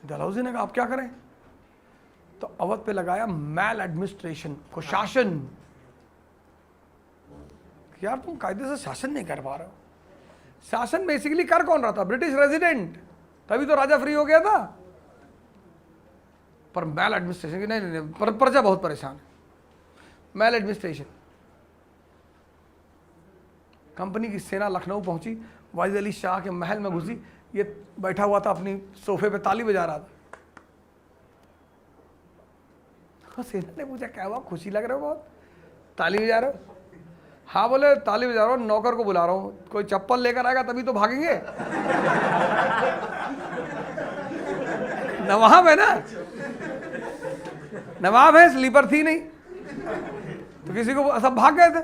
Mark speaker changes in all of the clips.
Speaker 1: डलहौजी ने कहा आप क्या करें, तो अवध पे लगाया मैल एडमिनिस्ट्रेशन, कुशासन। यार तुम कायदे से शासन नहीं कर पा रहे हो। शासन बेसिकली कर कौन रहा था? ब्रिटिश रेजिडेंट, तभी तो राजा फ्री हो गया था। पर मैल एडमिनिस्ट्रेशन की नहीं, प्रजा बहुत परेशान है। मैल एडमिनिस्ट्रेशन। कंपनी की सेना लखनऊ पहुंची, वाजिद अली शाह के महल में घुसी, ये बैठा हुआ था अपनी सोफे पे ताली बजा रहा था। सेना ने पूछा क्या हुआ, खुशी लग रहे हो बहुत, ताली बजा रहे हो? हाँ बोले ताली बजा रहा हूँ, नौकर को बुला रहा हूँ, कोई चप्पल लेकर आएगा तभी तो भागेंगे। नवाब है ना, नवाब है, स्लीपर थी नहीं, तो किसी को सब भाग गए थे।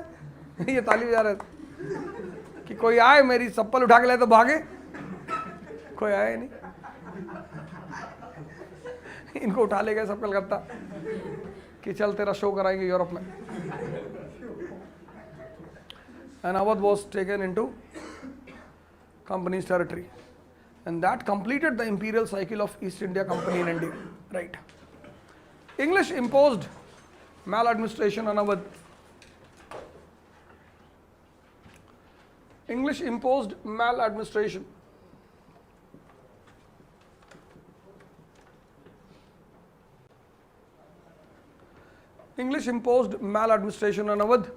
Speaker 1: ये ताली बजा रहे थे कि कोई आए मेरी चप्पल उठा के ले तो भागे, कोई आया नहीं। इनको उठा ले गए सब कलकत्ता कि चल तेरा शो कराएंगे यूरोप में। And Awadh was taken into company's territory, and that completed the imperial cycle of East India Company in India. Right. English imposed maladministration on Awadh. English imposed maladministration. English imposed maladministration on Awadh.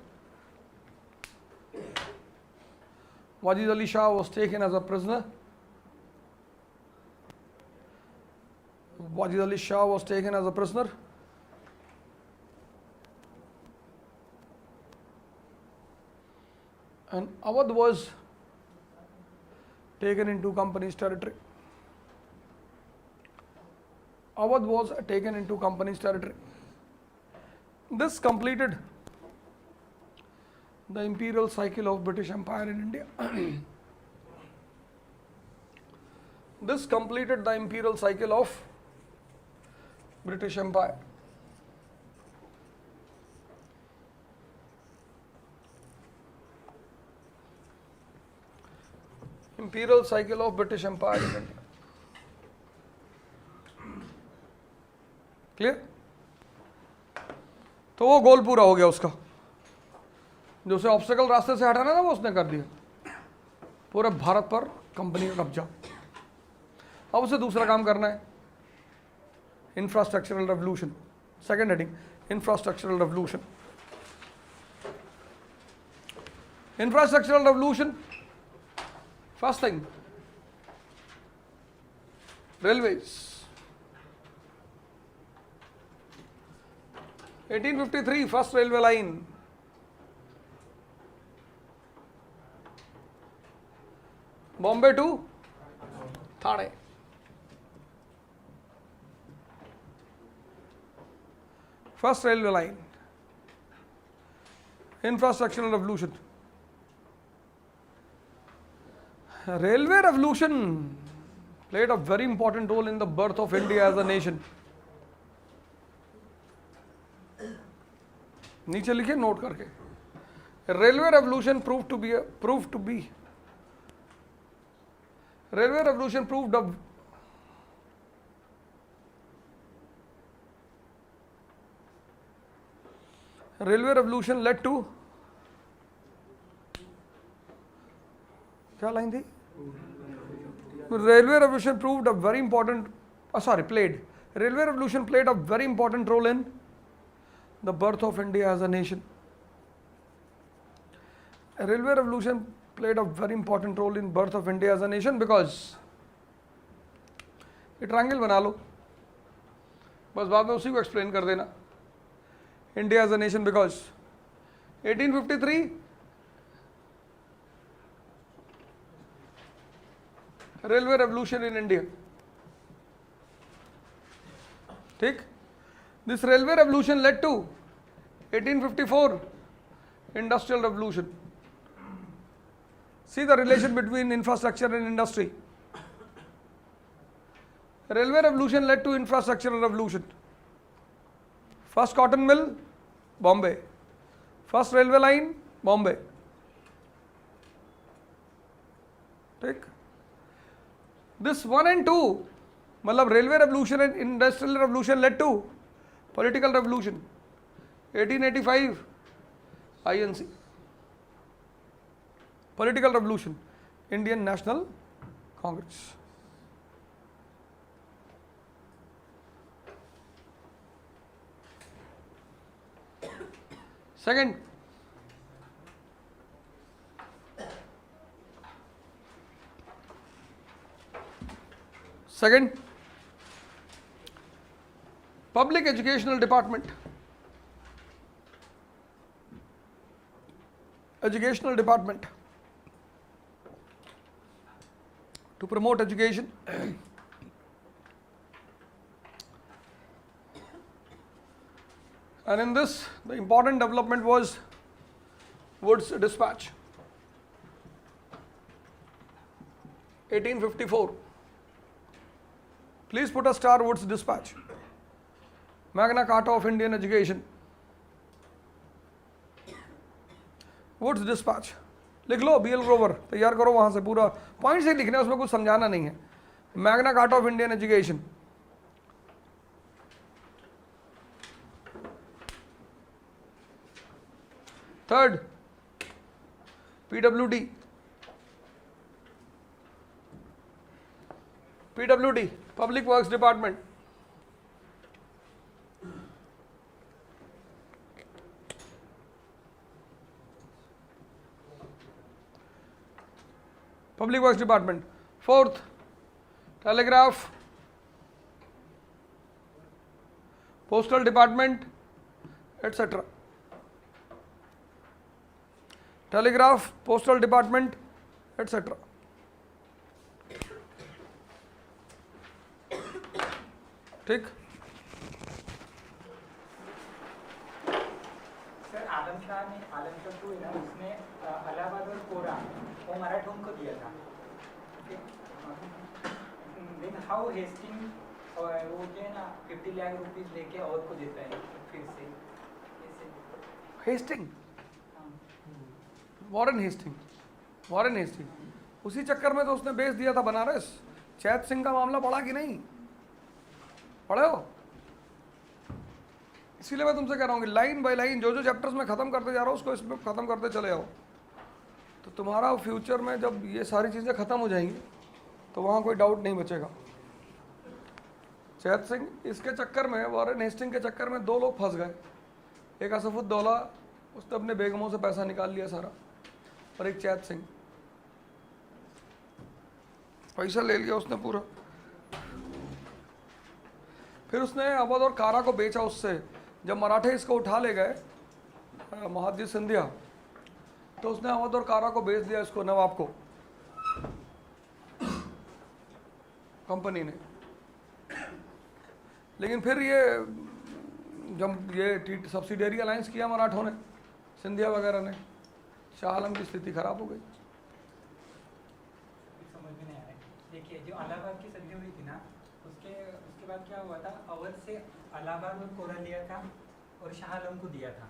Speaker 1: Wajid Ali Shah was taken as a prisoner. Wajid Ali Shah was taken as a prisoner. And Awadh was taken into company's territory. Awadh was taken into company's territory. This completed the imperial cycle of British Empire in India. This completed the imperial cycle of British Empire. Imperial cycle of British Empire in India. Clear? तो वो गोल पूरा हो गया उसका, जो उसे obstacle रास्ते से हटाना था वो उसने कर दिया। पूरे भारत पर कंपनी का कब्जा। अब उसे दूसरा काम करना है, infrastructural revolution. Second heading, infrastructural revolution. Infrastructural revolution, first thing railways. 1853 first railway line, Bombay to Thane. First railway line, infrastructural revolution. Railway revolution played a very important role in the birth of India as a nation. नीचे लिखिए note करके, railway revolution proved to be railway revolution proved a railway revolution led to, क्या line थी? Railway revolution proved a very important, railway revolution played a very important role in the birth of India as a nation. Railway revolution played a very important role in birth of India as a nation because ये triangle बना लो, बस बाद में उसी को explain कर देना। India as a nation because 1853 railway revolution in India, ठीक। This railway revolution led to 1854 industrial revolution. See the relation between infrastructure and industry. Railway revolution led to infrastructural revolution. First cotton mill, Bombay. First railway line, Bombay. Take this 1 and 2 मतलब railway revolution and industrial revolution led to political revolution. 1885 INC, political revolution, Indian National Congress. Second, public educational department. Educational department to promote education. And in this, the important development was Wood's Dispatch, 1854. Please put a star. Wood's Dispatch, Magna Carta of Indian education. Wood's dispatch लिख लो, BL Grover तैयार करो वहाँ से, पूरा point से लिखना है, उसमें कुछ समझाना नहीं है. Magna carta of Indian education. Third, PWD, public works department. Public Works Department. Fourth, Telegraph, Postal Department, etc. Telegraph, Postal Department, etc. ठीक.
Speaker 2: सर आलम शाह टू है ना, उसने इलाहाबाद और कोरा वो मराठों को दिया था. देन हाउ हेस्टिंग वो जो है ना 50 लाख रुपीस लेके और को देता है फिर से ऐसे.
Speaker 1: हेस्टिंग, वॉरेन हेस्टिंग उसी चक्कर में तो उसने बेच दिया था बनारस. चैत सिंह का मामला पढ़ा कि नहीं पढ़े हो? इसीलिए मैं तुमसे कह रहा हूँ कि लाइन बाय लाइन जो जो चैप्टर्स में ख़त्म करते जा रहा हूँ उसको इसमें ख़त्म करते चले जाओ, तो तुम्हारा फ्यूचर में जब ये सारी चीज़ें ख़त्म हो जाएंगी तो वहाँ कोई डाउट नहीं बचेगा. चैत सिंह, इसके चक्कर में, वॉरेन हेस्टिंग के चक्कर में दो लोग फंस गए. एक असफुद्दौला, उसने अपने बेगमों से पैसा निकाल लिया सारा, और एक चैत सिंह, पैसा ले लिया उसने पूरा. फिर उसने अवध और कारा को बेचा उससे. जब मराठे इसको उठा ले गए, महादजी सिंधिया, तो उसने अवध और कारा को बेच दिया इसको, नवाब को, कंपनी ने. लेकिन फिर ये जब ये सब्सिडियरी अलायंस किया मराठों ने, सिंधिया वगैरह ने, शाह आलम की स्थिति खराब हो गई.
Speaker 2: समझ में नहीं आ रहा है. देखिए जो इलाहाबाद की संधि हुई थी ना, उसके बाद क्या हुआ था, अवध से इलाहाबाद और कोरा लिया था और शाह आलम को दिया था.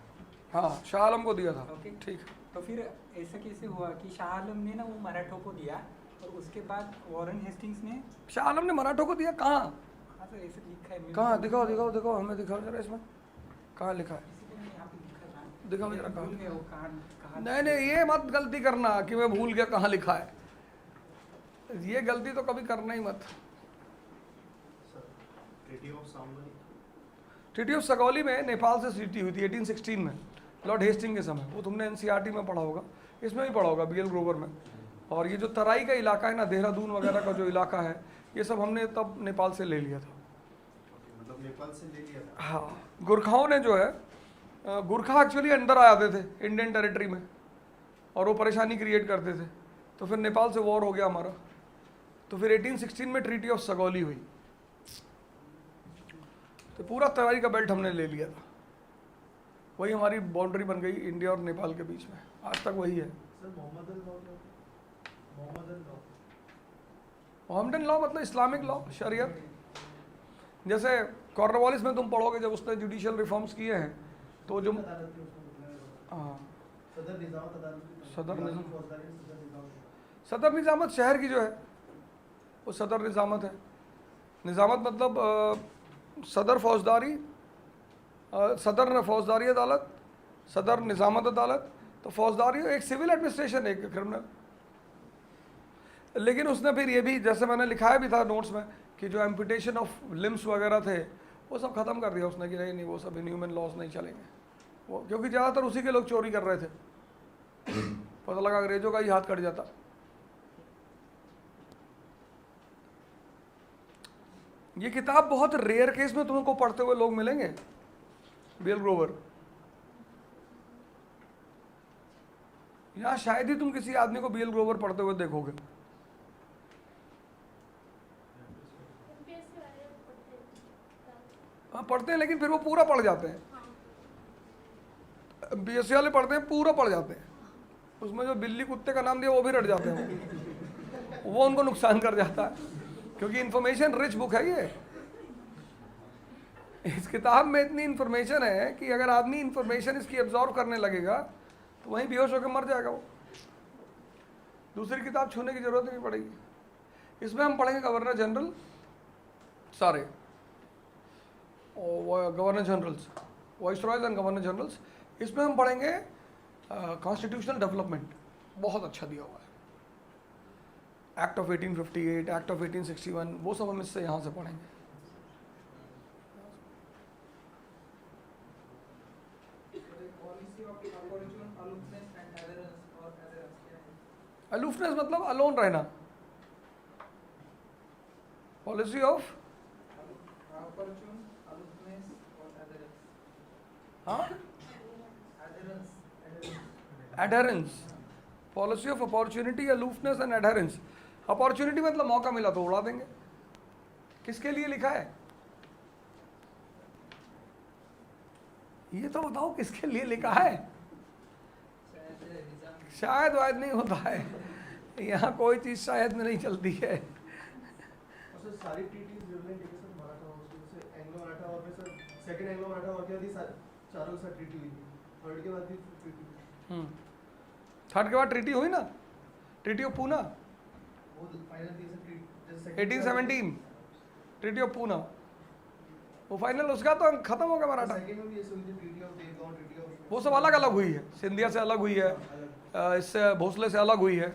Speaker 1: हाँ, शाह आलम को दिया था.
Speaker 2: ओके,
Speaker 1: ठीक.
Speaker 2: तो फिर ऐसा कैसे हुआ कि शाह आलम ने ना वो मराठों को दिया और उसके बाद वॉरेन हेस्टिंग्स ने,
Speaker 1: शाह आलम ने मराठों को दिया? कहाँ?
Speaker 2: हाँ सर ऐसे लिखा है.
Speaker 1: कहाँ? दिखाओ हमें दिखाओ जरा, इसमें कहाँ लिखा है?
Speaker 2: यहाँ पे लिखा था.
Speaker 1: दिखाओ जरा कहाँ.
Speaker 2: भूल गए वो कहाँ.
Speaker 1: नहीं, ये मत गलती करना कि मैं भूल गया कहाँ लिखा है. ये गलती तो कभी करना ही मत. ट्रीटी ऑफ सगौली में नेपाल से ट्रीटी हुई थी 1816 में, लॉर्ड हेस्टिंग के समय. वो तुमने NCERT में पढ़ा होगा, इसमें भी पढ़ा होगा, BL ग्रोवर में. और ये जो तराई का इलाका है ना, देहरादून वगैरह का जो इलाका है, ये सब हमने तब नेपाल से ले लिया था.
Speaker 3: मतलब नेपाल से ले लिया था.
Speaker 1: हाँ, गुरखाओं ने जो है, गुरखा एक्चुअली अंदर आ जाते थे इंडियन टेरिटरी में और वो परेशानी क्रिएट करते थे. तो फिर नेपाल से वॉर हो गया हमारा. तो फिर 1816 में ट्रीटी ऑफ सगौली हुई, तो पूरा तराई का बेल्ट हमने ले लिया था. वही हमारी बाउंड्री बन गई इंडिया और नेपाल के बीच में. आज तक वही है. मोहम्मदन लॉ मतलब इस्लामिक लॉ, शरीयत. जैसे कॉर्नवालिस में तुम पढ़ोगे, जब उसने जुडिशियल रिफॉर्म्स किए हैं, तो जो हाँ, सदर निजामत शहर की जो है वो सदर निजामत है. निज़ामत मतलब सदर फौजदारी, सदर फौजदारी अदालत, सदर निज़ामत अदालत। तो फौजदारी एक सिविल एडमिनिस्ट्रेशन, एक क्रिमिनल। लेकिन उसने फिर ये भी, जैसे मैंने लिखाया भी था नोट्स में, कि जो एम्पुटेशन ऑफ लिम्स वगैरह थे वो सब ख़त्म कर दिया उसने, कि नहीं वो सब इनह्यूमन लॉज नहीं चलेंगे वो, क्योंकि ज़्यादातर उसी के लोग चोरी कर रहे थे। पता लगा अंग्रेजों का ही हाथ कट जाता। ये किताब बहुत रेयर केस में तुमको पढ़ते हुए लोग मिलेंगे, बी.एल. ग्रोवर। यहाँ शायद ही तुम किसी आदमी को बी.एल. ग्रोवर पढ़ते हुए देखोगे। हाँ पढ़ते हैं, लेकिन फिर वो पूरा पढ़ जाते हैं। बीएससी वाले पढ़ते हैं, पूरा पढ़ जाते हैं। उसमें जो बिल्ली कुत्ते का नाम दिया वो भी रट जाते हैं। वो उनको नुकसान कर जाता है, क्योंकि इंफॉर्मेशन रिच बुक है ये। इस किताब में इतनी इंफॉर्मेशन है कि अगर आदमी इंफॉर्मेशन इसकी एब्जॉर्व करने लगेगा तो वहीं बेहोश होकर मर जाएगा वो। दूसरी किताब छूने की जरूरत नहीं पड़ेगी। इसमें हम पढ़ेंगे गवर्नर जनरल सारे, और governor generals, viceroys and governor generals. इसमें हम पढ़ेंगे कॉन्स्टिट्यूशनल डेवलपमेंट, बहुत अच्छा दिया हुआ है। एक्ट ऑफ 1858, एक्ट ऑफ 1861, वो सब हम इससे यहाँ से पढ़ेंगे। अलूफनेस मतलब अलोन रहना। Policy of adherence, policy of opportunity, aloofness and adherence. Opportunity मतलब मौका मिला तो उड़ा देंगे। किसके लिए लिखा है ये तो बताओ, किसके लिए लिखा है? शायद वायद नहीं होता है यहाँ, कोई चीज शायद में नहीं चलती है।
Speaker 3: सर सारी ट्रीटीज जो है सर मराठा हाउस से एंग्लो मराठा और में सर सेकंड एंग्लो मराठा और के बाद चारों के साथ ट्रीटी हुई थी, थर्ड के बाद भी ट्रीटी।
Speaker 1: थर्ड के बाद ट्रीटी हुई ना, ट्रीटी ऑफ पूना,
Speaker 3: वो फाइनल थी sir treaty
Speaker 1: 1817, treaty of Poona, वो फाइनल उसका तो खत्म हो गया मराठा।
Speaker 3: सेकंड में भी ऐसे हुई थी, treaty of Devgaon, treaty of
Speaker 1: वो सब अलग अलग हुई है, सिंधिया से अलग हुई है, इससे भोसले से अलग हुई है।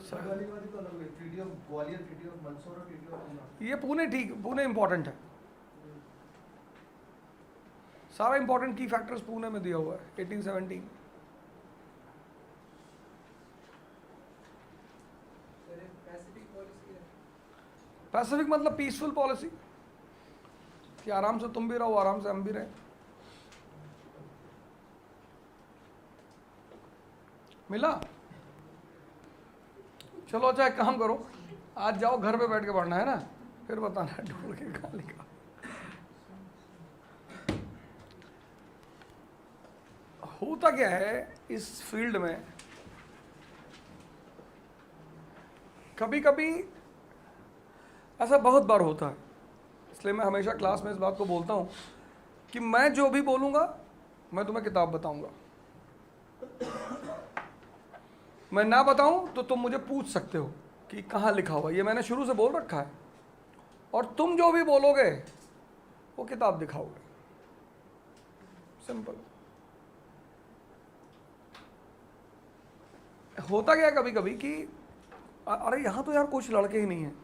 Speaker 3: सर वाली बात तो अलग हुई, treaty of Gwalior, treaty of Mandsaur और ट्रीटी ऑफ पूना।
Speaker 1: ये पुणे ठीक, पुणे इंपॉर्टेंट है। सारा इंपॉर्टेंट की फैक्टर्स पुणे में दिया हुआ है 1817। पैसिफिक मतलब पीसफुल पॉलिसी, कि आराम से तुम भी रहो, आराम से हम भी रहें। मिला? चलो अच्छा एक काम करो, आज जाओ घर पे बैठ के पढ़ना है ना, फिर बताना ढूंढ के कहाँ लिखा। होता क्या है इस फील्ड में, कभी कभी ऐसा बहुत बार होता है, इसलिए मैं हमेशा क्लास में इस बात को बोलता हूँ कि मैं जो भी बोलूँगा मैं तुम्हें किताब बताऊँगा, मैं ना बताऊं तो तुम मुझे पूछ सकते हो कि कहाँ लिखा हुआ। ये मैंने शुरू से बोल रखा है, और तुम जो भी बोलोगे वो किताब दिखाओगे। सिंपल। होता क्या कभी कभी कि अरे यहाँ तो यार कुछ लड़के ही नहीं हैं,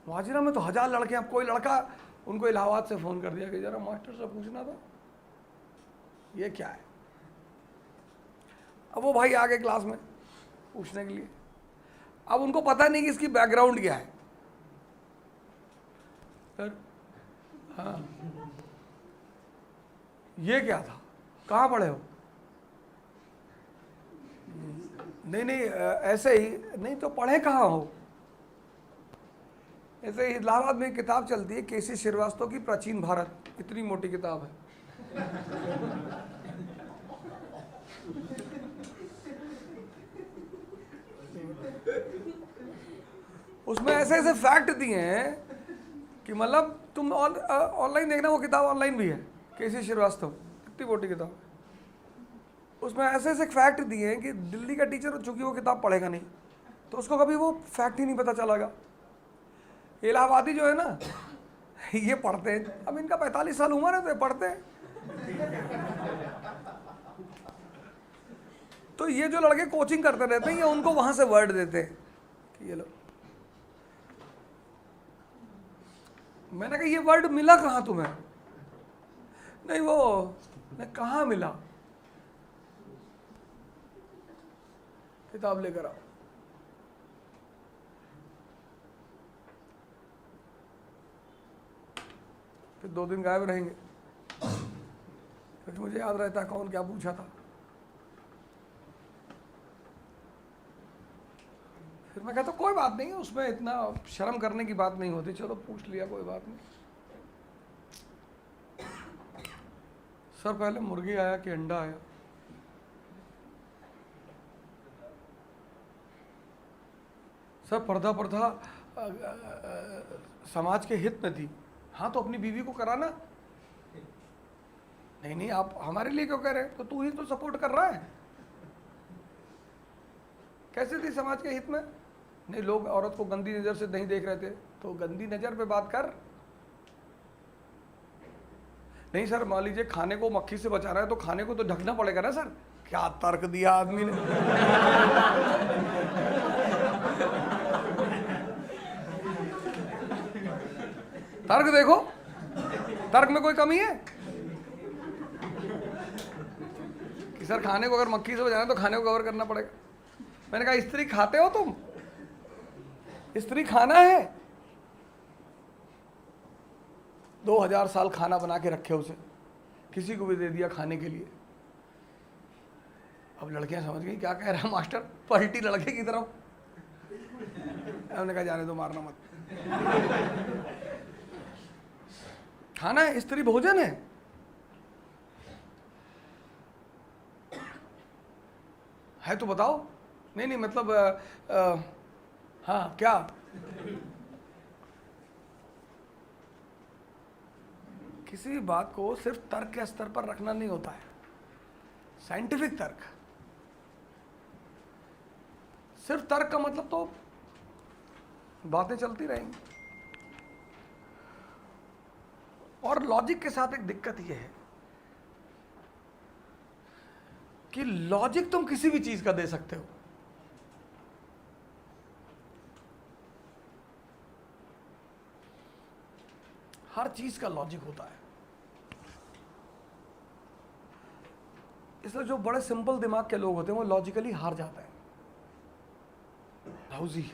Speaker 1: वाजिरा में तो 1000 लड़के हैं। अब कोई लड़का, उनको इलाहाबाद से फ़ोन कर दिया कि ज़रा मास्टर से पूछना था ये क्या है। अब वो भाई आ गए क्लास में पूछने के लिए, अब उनको पता नहीं कि इसकी बैकग्राउंड क्या है। फिर हाँ ये क्या था, कहाँ पढ़े हो? नहीं ऐसे ही नहीं तो पढ़े कहाँ हो। ऐसे ही इलाहाबाद में एक किताब चलती है केसी श्रीवास्तव की, प्राचीन भारत, इतनी मोटी किताब है। उसमें ऐसे ऐसे फैक्ट दिए हैं कि मतलब तुम ऑनलाइन देखना, वो किताब ऑनलाइन भी है, केसी श्रीवास्तव, इतनी मोटी किताब है। उसमें ऐसे ऐसे फैक्ट दिए हैं कि दिल्ली का टीचर चूंकि वो किताब पढ़ेगा नहीं तो उसको कभी वो फैक्ट ही नहीं पता चलेगा। इलाहाबादी जो है ना, ये पढ़ते हैं, अब इनका 45 साल उम्र है तो ये पढ़ते हैं। तो ये जो लड़के कोचिंग करते रहते हैं, ये उनको वहां से वर्ड देते हैं कि ये लो। मैंने कहा ये वर्ड मिला कहाँ तुम्हें? नहीं वो मैं कहाँ मिला? किताब लेकर आओ। फिर 2 दिन गायब रहेंगे, क्योंकि मुझे याद रहता है कौन क्या पूछा था। फिर मैं कहता कोई बात नहीं, उसमें इतना शर्म करने की बात नहीं होती, चलो पूछ लिया कोई बात नहीं। सर पहले मुर्गी आया कि अंडा आया? सर पर्दा पर्दा समाज के हित में थी। हाँ तो अपनी बीवी को कराना। नहीं नहीं आप हमारे लिए क्यों कह रहे हैं? तो तू ही तो सपोर्ट कर रहा है। कैसे थी समाज के हित में? नहीं लोग औरत को गंदी नज़र से नहीं देख रहे थे, तो गंदी नज़र पे बात कर। नहीं सर मान लीजिए खाने को मक्खी से बचाना है तो खाने को तो ढकना पड़ेगा ना सर। क्या तर्क दिया आदमी ने। तर्क देखो, तर्क में कोई कमी है कि सर खाने को अगर मक्खी से बचाना है तो खाने को कवर करना पड़ेगा। मैंने कहा स्त्री खाते हो तुम? स्त्री खाना है। 2000 साल खाना बना के रखे उसे, किसी को भी दे दिया खाने के लिए। अब लड़कियां समझ गई क्या कह रहा है मास्टर, पलटी लड़के की तरफ। हमने कहा जाने दो, मारना मत। खाना है, स्त्री भोजन है। तो बताओ। नहीं नहीं मतलब हाँ क्या? किसी भी बात को सिर्फ तर्क के स्तर पर रखना नहीं होता है। साइंटिफिक तर्क, सिर्फ तर्क का मतलब तो बातें चलती रहेंगी। और लॉजिक के साथ एक दिक्कत यह है कि लॉजिक तुम किसी भी चीज का दे सकते हो। हर चीज का लॉजिक होता है। इसलिए जो बड़े सिंपल दिमाग के लोग होते हैं वो लॉजिकली हार जाते हैं। हाउजी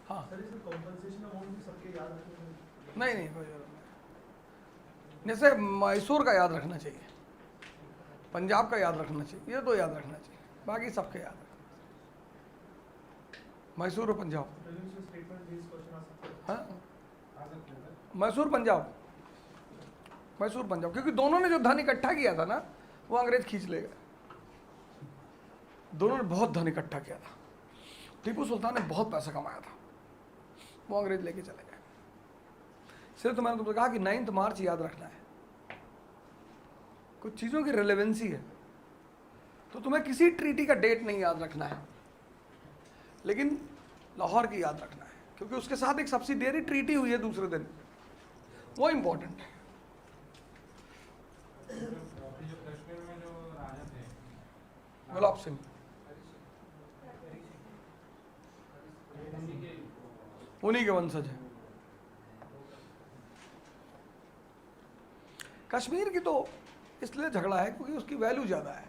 Speaker 1: हाँ
Speaker 3: सर इसमें कॉम्पनसेशन अमाउंट भी सबके याद रखने हैं?
Speaker 1: नहीं नहीं कोई जरूरत नहीं। जैसे मैसूर का याद रखना चाहिए, पंजाब का याद रखना चाहिए, ये तो याद रखना चाहिए, बाकी सबके याद रखना चाहिए। मैसूर और पंजाब, हाँ मैसूर पंजाब, मैसूर पंजाब, क्योंकि दोनों ने जो धन इकट्ठा किया था ना वो अंग्रेज खींच ले गए। दोनों ने बहुत धन इकट्ठा किया था। टीपू सुल्तान ने बहुत पैसा कमाया था, वो अंग्रेज लेके चले गए। सिर्फ तो मैंने तुमसे कहा कि 9 मार्च याद रखना है। कुछ चीज़ों की रिलेवेंसी है, तो तुम्हें किसी ट्रीटी का डेट नहीं याद रखना है, लेकिन लाहौर की याद रखना है, क्योंकि उसके साथ एक सब्सिडियरी ट्रीटी हुई है दूसरे दिन, वो इंपॉर्टेंट है।
Speaker 4: कश्मीर में जो राजा थे
Speaker 1: गुलाब सिंह, उन्हीं के वंशज हैं। कश्मीर की तो इसलिए झगड़ा है क्योंकि उसकी वैल्यू ज़्यादा है।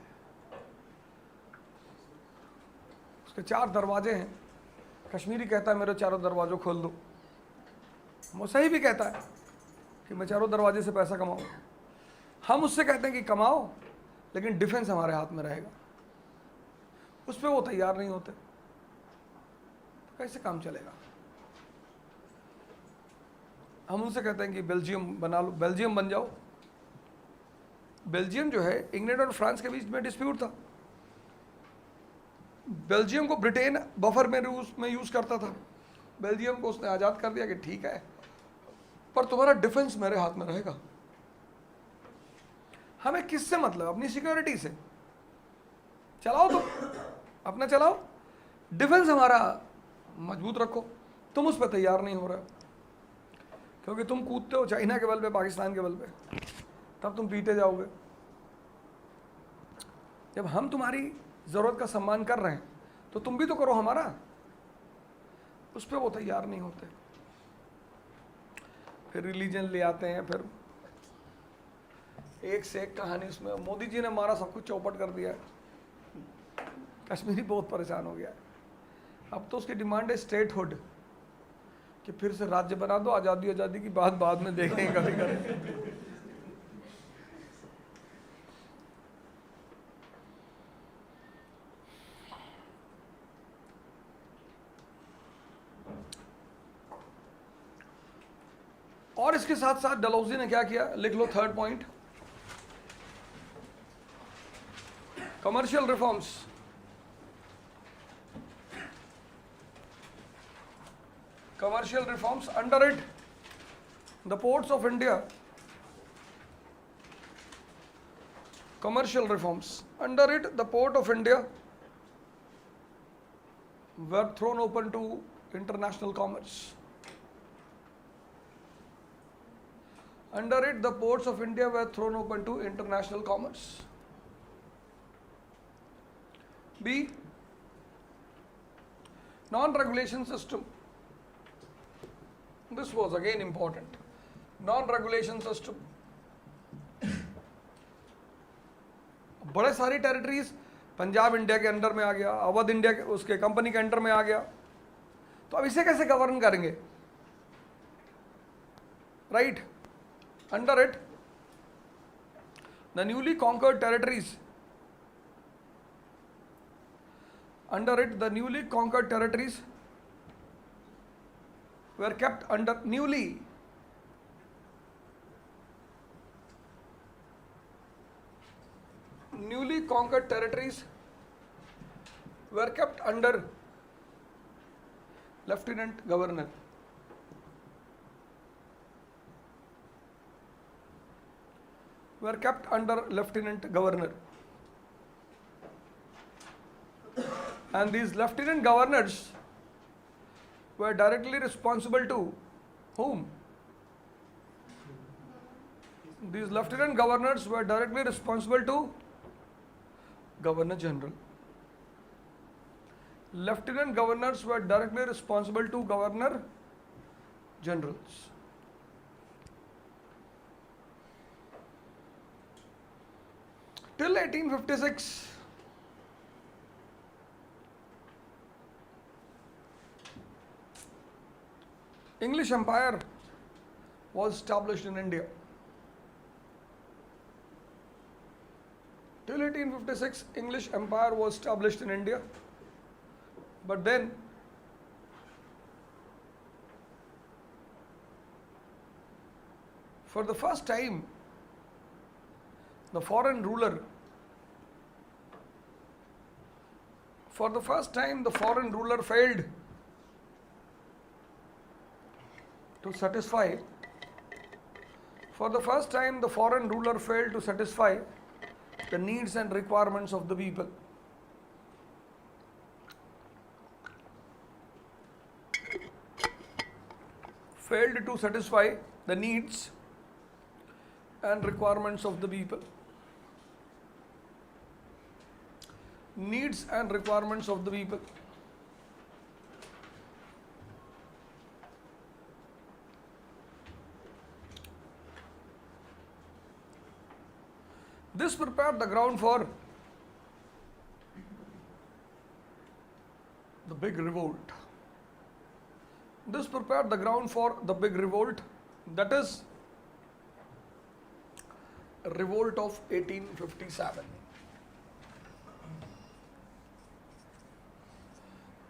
Speaker 1: उसके 4 दरवाजे हैं। कश्मीरी कहता है मेरे चारों दरवाज़ों खोल दो, वो सही भी कहता है कि मैं चारों दरवाजे से पैसा कमाऊँ। हम उससे कहते हैं कि कमाओ लेकिन डिफेंस हमारे हाथ में रहेगा, उस पर वो तैयार नहीं होते, तो कैसे काम चलेगा। हम उनसे कहते हैं कि बेल्जियम बना लो, बेल्जियम बन जाओ। बेल्जियम जो है इंग्लैंड और फ्रांस के बीच में डिस्प्यूट था। बेल्जियम को ब्रिटेन बफर में यूज करता था। बेल्जियम को उसने आज़ाद कर दिया कि ठीक है पर तुम्हारा डिफेंस मेरे हाथ में रहेगा। हमें किससे मतलब? अपनी सिक्योरिटी से। चलाओ तो अपना चलाओ, डिफेंस हमारा मजबूत रखो। तुम उस पर तैयार नहीं हो रहे हो, क्योंकि तुम कूदते हो चाइना के बल पे, पाकिस्तान के बल पे, तब तुम पीटे जाओगे। जब हम तुम्हारी ज़रूरत का सम्मान कर रहे हैं तो तुम भी तो करो हमारा। उस पर वो तैयार नहीं होते, फिर रिलीजन ले आते हैं, फिर एक से एक कहानी। उसमें मोदी जी ने हमारा सब कुछ चौपट कर दिया है, कश्मीरी बहुत परेशान हो गया है। अब तो उसकी डिमांड है स्टेटहुड, कि फिर से राज्य बना दो, आज़ादी आज़ादी की बात बाद में देखेंगे कभी करें। और इसके साथ साथ डलहौजी ने क्या किया, लिख लो third point, commercial reforms. Commercial reforms, under it the ports of India, commercial reforms, under it the port of India were thrown open to international commerce. Under it the ports of India were thrown open to international commerce. B, non-regulation system. This was again important. Non-regulation system. बड़े सारी territories, Punjab India के under में आ गया, Awadh India के उसके company के under में आ गया, तो अब इसे कैसे गवर्न करेंगे, right? Under it the newly conquered territories, under it the newly conquered territories were kept under newly conquered territories were kept under lieutenant governor. Were kept under lieutenant governor, and these lieutenant governors were directly responsible to whom? These lieutenant governors were directly responsible to Governor General. Lieutenant governors were directly responsible to Governor Generals. Till 1856, English Empire was established in India. Till 1856, English Empire was established in India. But then, for the first time, the foreign ruler, failed to satisfy. For the first time, the foreign ruler failed to satisfy the needs and requirements of the people. Failed to satisfy the needs and requirements of the people. Needs and requirements of the people. This prepared the ground for the big revolt. This prepared the ground for the big revolt, that is, revolt of 1857.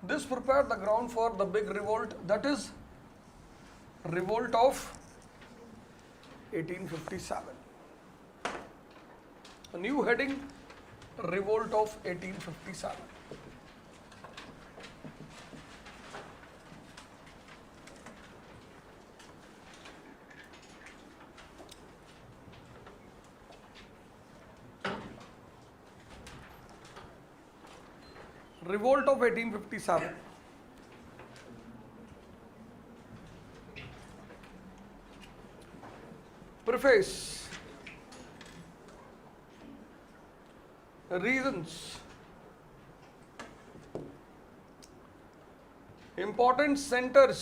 Speaker 1: This prepared the ground for the big revolt, that is, revolt of 1857. A new heading, revolt of 1857. Revolt of 1857. preface. Reasons. Important centers.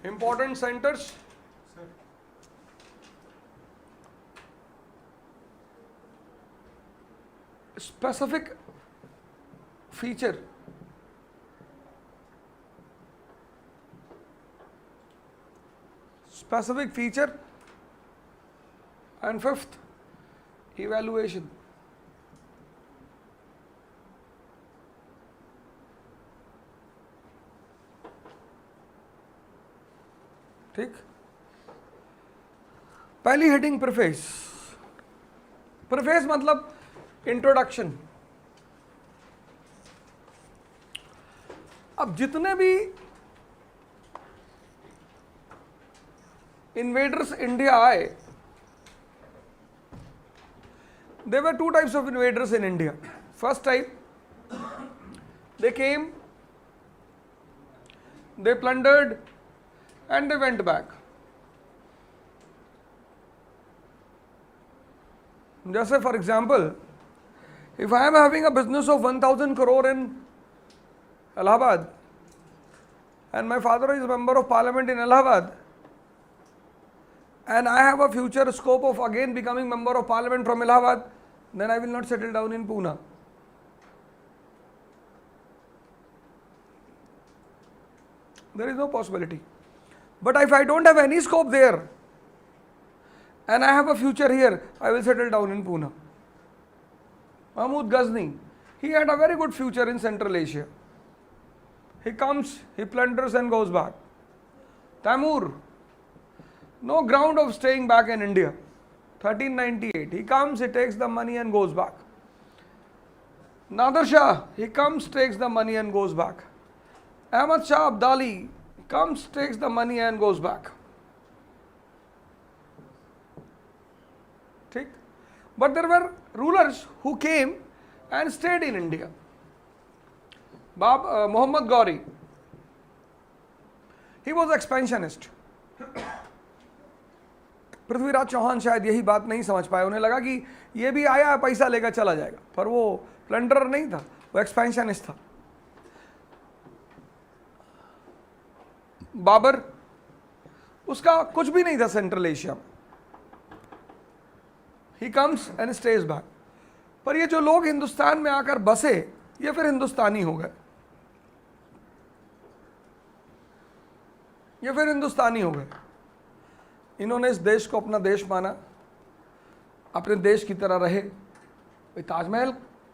Speaker 1: Important centers.
Speaker 4: Sir
Speaker 1: Specific feature. Specific feature. And fifth, evaluation. ठीक, पहली heading preface. Preface मतलब introduction. अब जितने भी invaders India आए, there were two types of invaders in India. First type, they came, they plundered, and they went back. जैसे for example, if I am having a business of 1,000 crore in Allahabad, and my father is a member of parliament in Allahabad, and I have a future scope of again becoming member of parliament from Allahabad, then I will not settle down in Pune. There is no possibility. But if I don't have any scope there, and I have a future here, I will settle down in Pune. Mahmud Ghazni, he had a very good future in Central Asia. He comes, he plunders and goes back. Taimur, no ground of staying back in India. 1398, he comes, he takes the money and goes back. Nader Shah, he comes, takes the money and goes back. Ahmad Shah Abdali comes, takes the money and goes back. ठीक? But there were rulers who came and stayed in India. Muhammad Ghori, he was expansionist. Prithviraj Chauhan शायद यही बात नहीं समझ पाए. उन्हें लगा कि ये भी आया पैसा लेकर चला जाएगा, पर वो प्लंडरर नहीं था, वो एक्सपेंशनिस्ट था. बाबर, उसका कुछ भी नहीं था सेंट्रल एशिया में. He comes and stage back. पर ये जो लोग हिंदुस्तान में आकर बसे, ये फिर हिंदुस्तानी हो गए. ये फिर हिंदुस्तानी हो गए. इन्होंने इस देश को अपना देश माना, अपने देश की तरह रहे. ताजमहल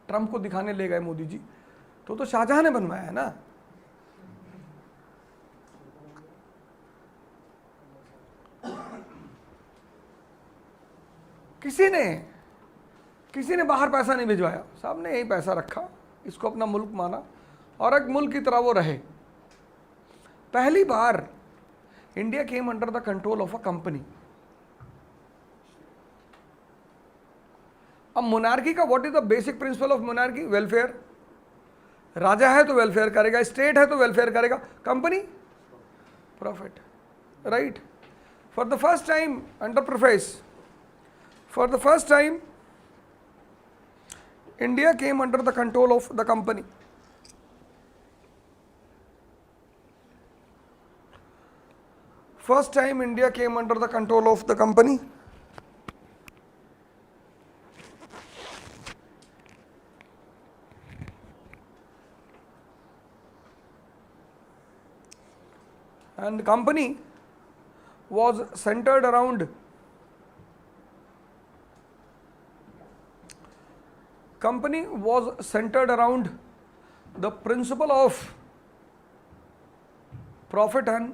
Speaker 1: ट्रंप को दिखाने ले गए मोदी जी, तो शाहजहां ने बनवाया है ना. किसी ने बाहर पैसा नहीं भिजवाया, साहब ने यही पैसा रखा, इसको अपना मुल्क माना और एक मुल्क की तरह वो रहे. पहली बार India came under the control of a company. अब मोनार्की का what is the basic principle of monarchy? Welfare. राजा है तो वेलफेयर करेगा, स्टेट है तो वेलफेयर करेगा, company profit. Right? For the first time under preface, for the first time India came under the control of the company. First time India came under the control of the company. And the company was centered around the principle of profit and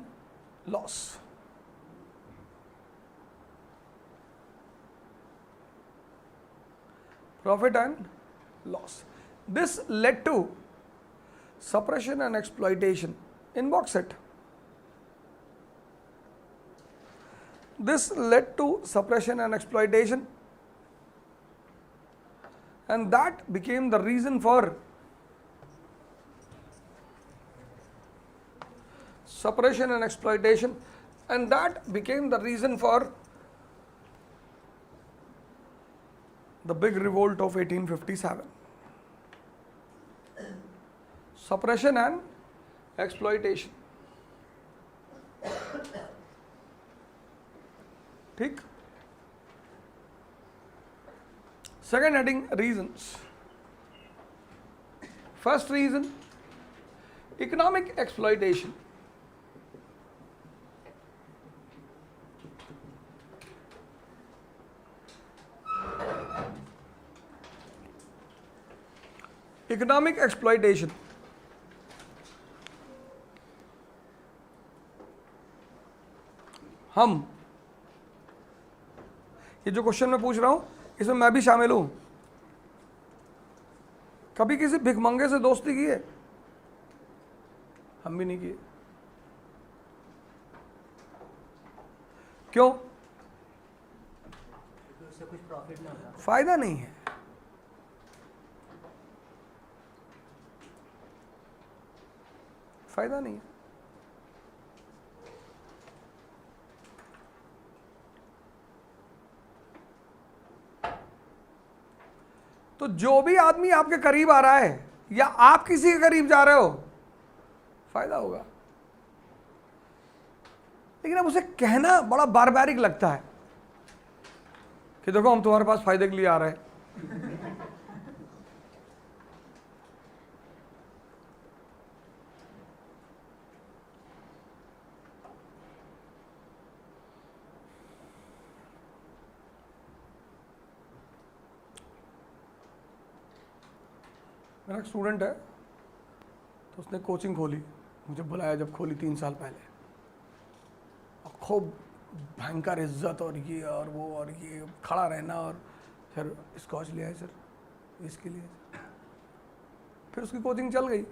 Speaker 1: loss. Profit and loss. This led to suppression and exploitation in bauxite. This led to suppression and exploitation, and that became the reason for suppression and exploitation, and that became the reason for the big revolt of 1857. Suppression and exploitation. ठीक. Second heading, reasons. First reason, economic exploitation. Economic exploitation. हम, ये जो question मैं पूछ रहा हूं इसमें मैं भी शामिल हूं. कभी किसी भिखमंगे से दोस्ती की है? हम भी नहीं किए. क्यों?
Speaker 5: उससे कुछ प्रॉफिट नहीं होता.
Speaker 1: फायदा नहीं है. फायदा नहीं है. तो जो भी आदमी आपके करीब आ रहा है या आप किसी के करीब जा रहे हो, फायदा होगा. लेकिन अब उसे कहना बड़ा बारबैरिक लगता है कि देखो हम तुम्हारे पास फायदे के लिए आ रहे हैं. मेरा एक स्टूडेंट है, तो उसने कोचिंग खोली, मुझे बुलाया जब खोली 3 साल पहले, और खूब भयंकर इज्जत और ये और वो और ये खड़ा रहना, और फिर स्कॉच लिया है सर इसके लिए. फिर उसकी कोचिंग चल गई,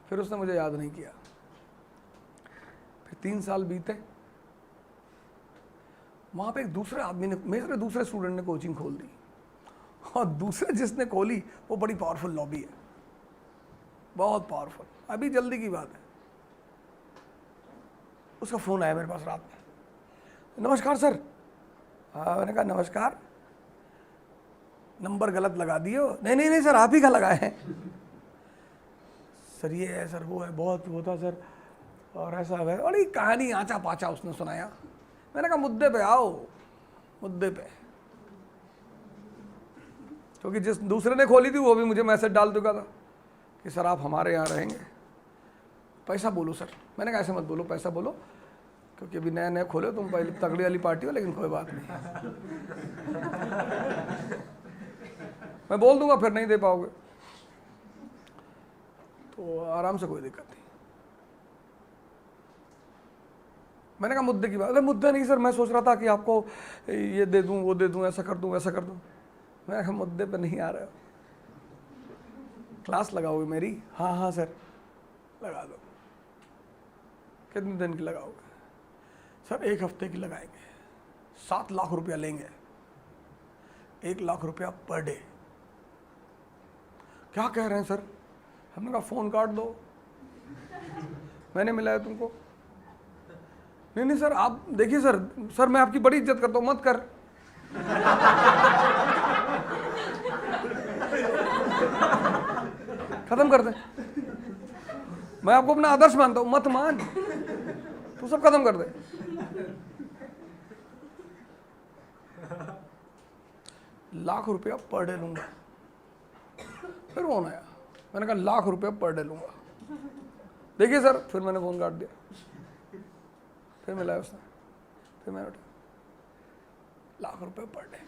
Speaker 1: फिर उसने मुझे याद नहीं किया. फिर 3 साल बीते, वहाँ पे एक दूसरे आदमी ने, मेरे दूसरे स्टूडेंट ने कोचिंग खोल दी, और दूसरे जिसने खोली वो बड़ी पावरफुल लॉबी है, बहुत पावरफुल. अभी जल्दी की बात है, उसका फ़ोन आया मेरे पास रात में, नमस्कार सर. मैंने कहा नमस्कार, नंबर गलत लगा दिए हो. नहीं नहीं नहीं सर, आप ही का लगाए हैं. सर ये है सर, वो है, बहुत वो था सर, और ऐसा है. और ये कहानी आचा पाचा उसने सुनाया. मैंने कहा मुद्दे पे आओ, मुद्दे पे. क्योंकि जिस दूसरे ने खोली थी वो भी मुझे मैसेज डाल चुका था कि सर आप हमारे यहाँ रहेंगे, पैसा बोलो सर. मैंने कहा ऐसे मत बोलो, पैसा बोलो, क्योंकि अभी नए नए खोले, तुम पहले तगड़ी वाली पार्टी हो, लेकिन कोई बात नहीं, मैं बोल दूंगा, फिर नहीं दे पाओगे तो आराम से, कोई दिक्कत नहीं. मैंने कहा मुद्दे की बात. अरे मुद्दा नहीं सर, मैं सोच रहा था कि आपको ये दे दूं, वो दे दूं, ऐसा कर दूं, वैसा कर दूं. मैं कहा मुद्दे पे नहीं आ रहे हो. क्लास लगाओगे मेरी? हाँ हाँ सर लगा दो. कितने दिन की लगाओगे? सर 1 हफ्ते की लगाएंगे. 7 लाख रुपया लेंगे, 1 लाख रुपया पर डे. क्या कह रहे हैं सर? हमने कहा फ़ोन काट दो, मैंने मिलाया तुमको. नहीं नहीं सर, आप देखिए सर, सर मैं आपकी बड़ी इज्जत करता हूँ, मत कर. खत्म कर दे. मैं आपको अपना आदर्श मानता हूं, मत मान, तू सब खत्म कर दे. लाख रुपया पर डे लूंगा. फिर फोन आया, मैंने कहा लाख रुपया पर डे लूंगा. देखिए सर, फिर मैंने फोन काट दिया. फिर मिलाया उसने, फिर मैंने उठा, लाख रुपये पर डे.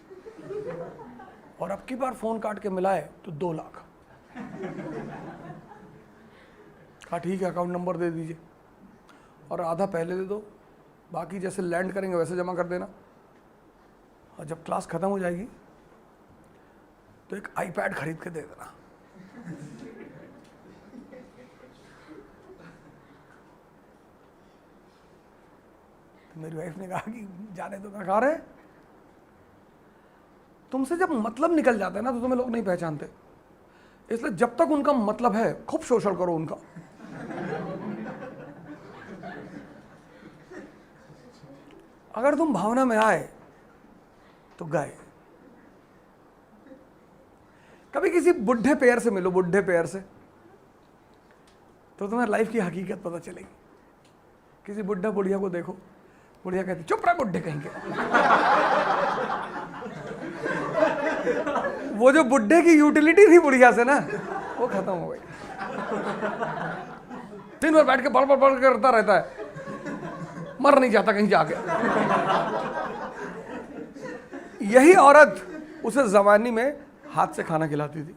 Speaker 1: और अब की बार फोन काट के मिलाए तो 2 लाख. कहा ठीक है, अकाउंट नंबर दे दीजिए और आधा पहले दे दो, बाकी जैसे लैंड करेंगे वैसे जमा कर देना, और जब क्लास खत्म हो जाएगी तो एक आईपैड खरीद के दे देना. तो मेरी वाइफ ने कहा कि जाने दो. मैं कहा रहे, तुमसे जब मतलब निकल जाता है ना तो तुम्हें लोग नहीं पहचानते. इसलिए जब तक उनका मतलब है खूब शोषण करो उनका. अगर तुम भावना में आए तो गए। कभी किसी बुढ़े पेयर से मिलो, बुढ़े पेयर से, तो तुम्हें लाइफ की हकीकत पता चलेगी। किसी बुढ़ा बुढ़िया को देखो, बुढ़िया कहती चुप रहा बुढ़े कहीं के। वो जो बुढ़े की यूटिलिटी थी बुढ़िया से ना, वो खत्म हो गई। दिन भर बैठ के बड़ बड़ बड़ करता रहता है, मर नहीं जाता कहीं जाके। यही औरत उसे जवानी में हाथ से खाना खिलाती थी।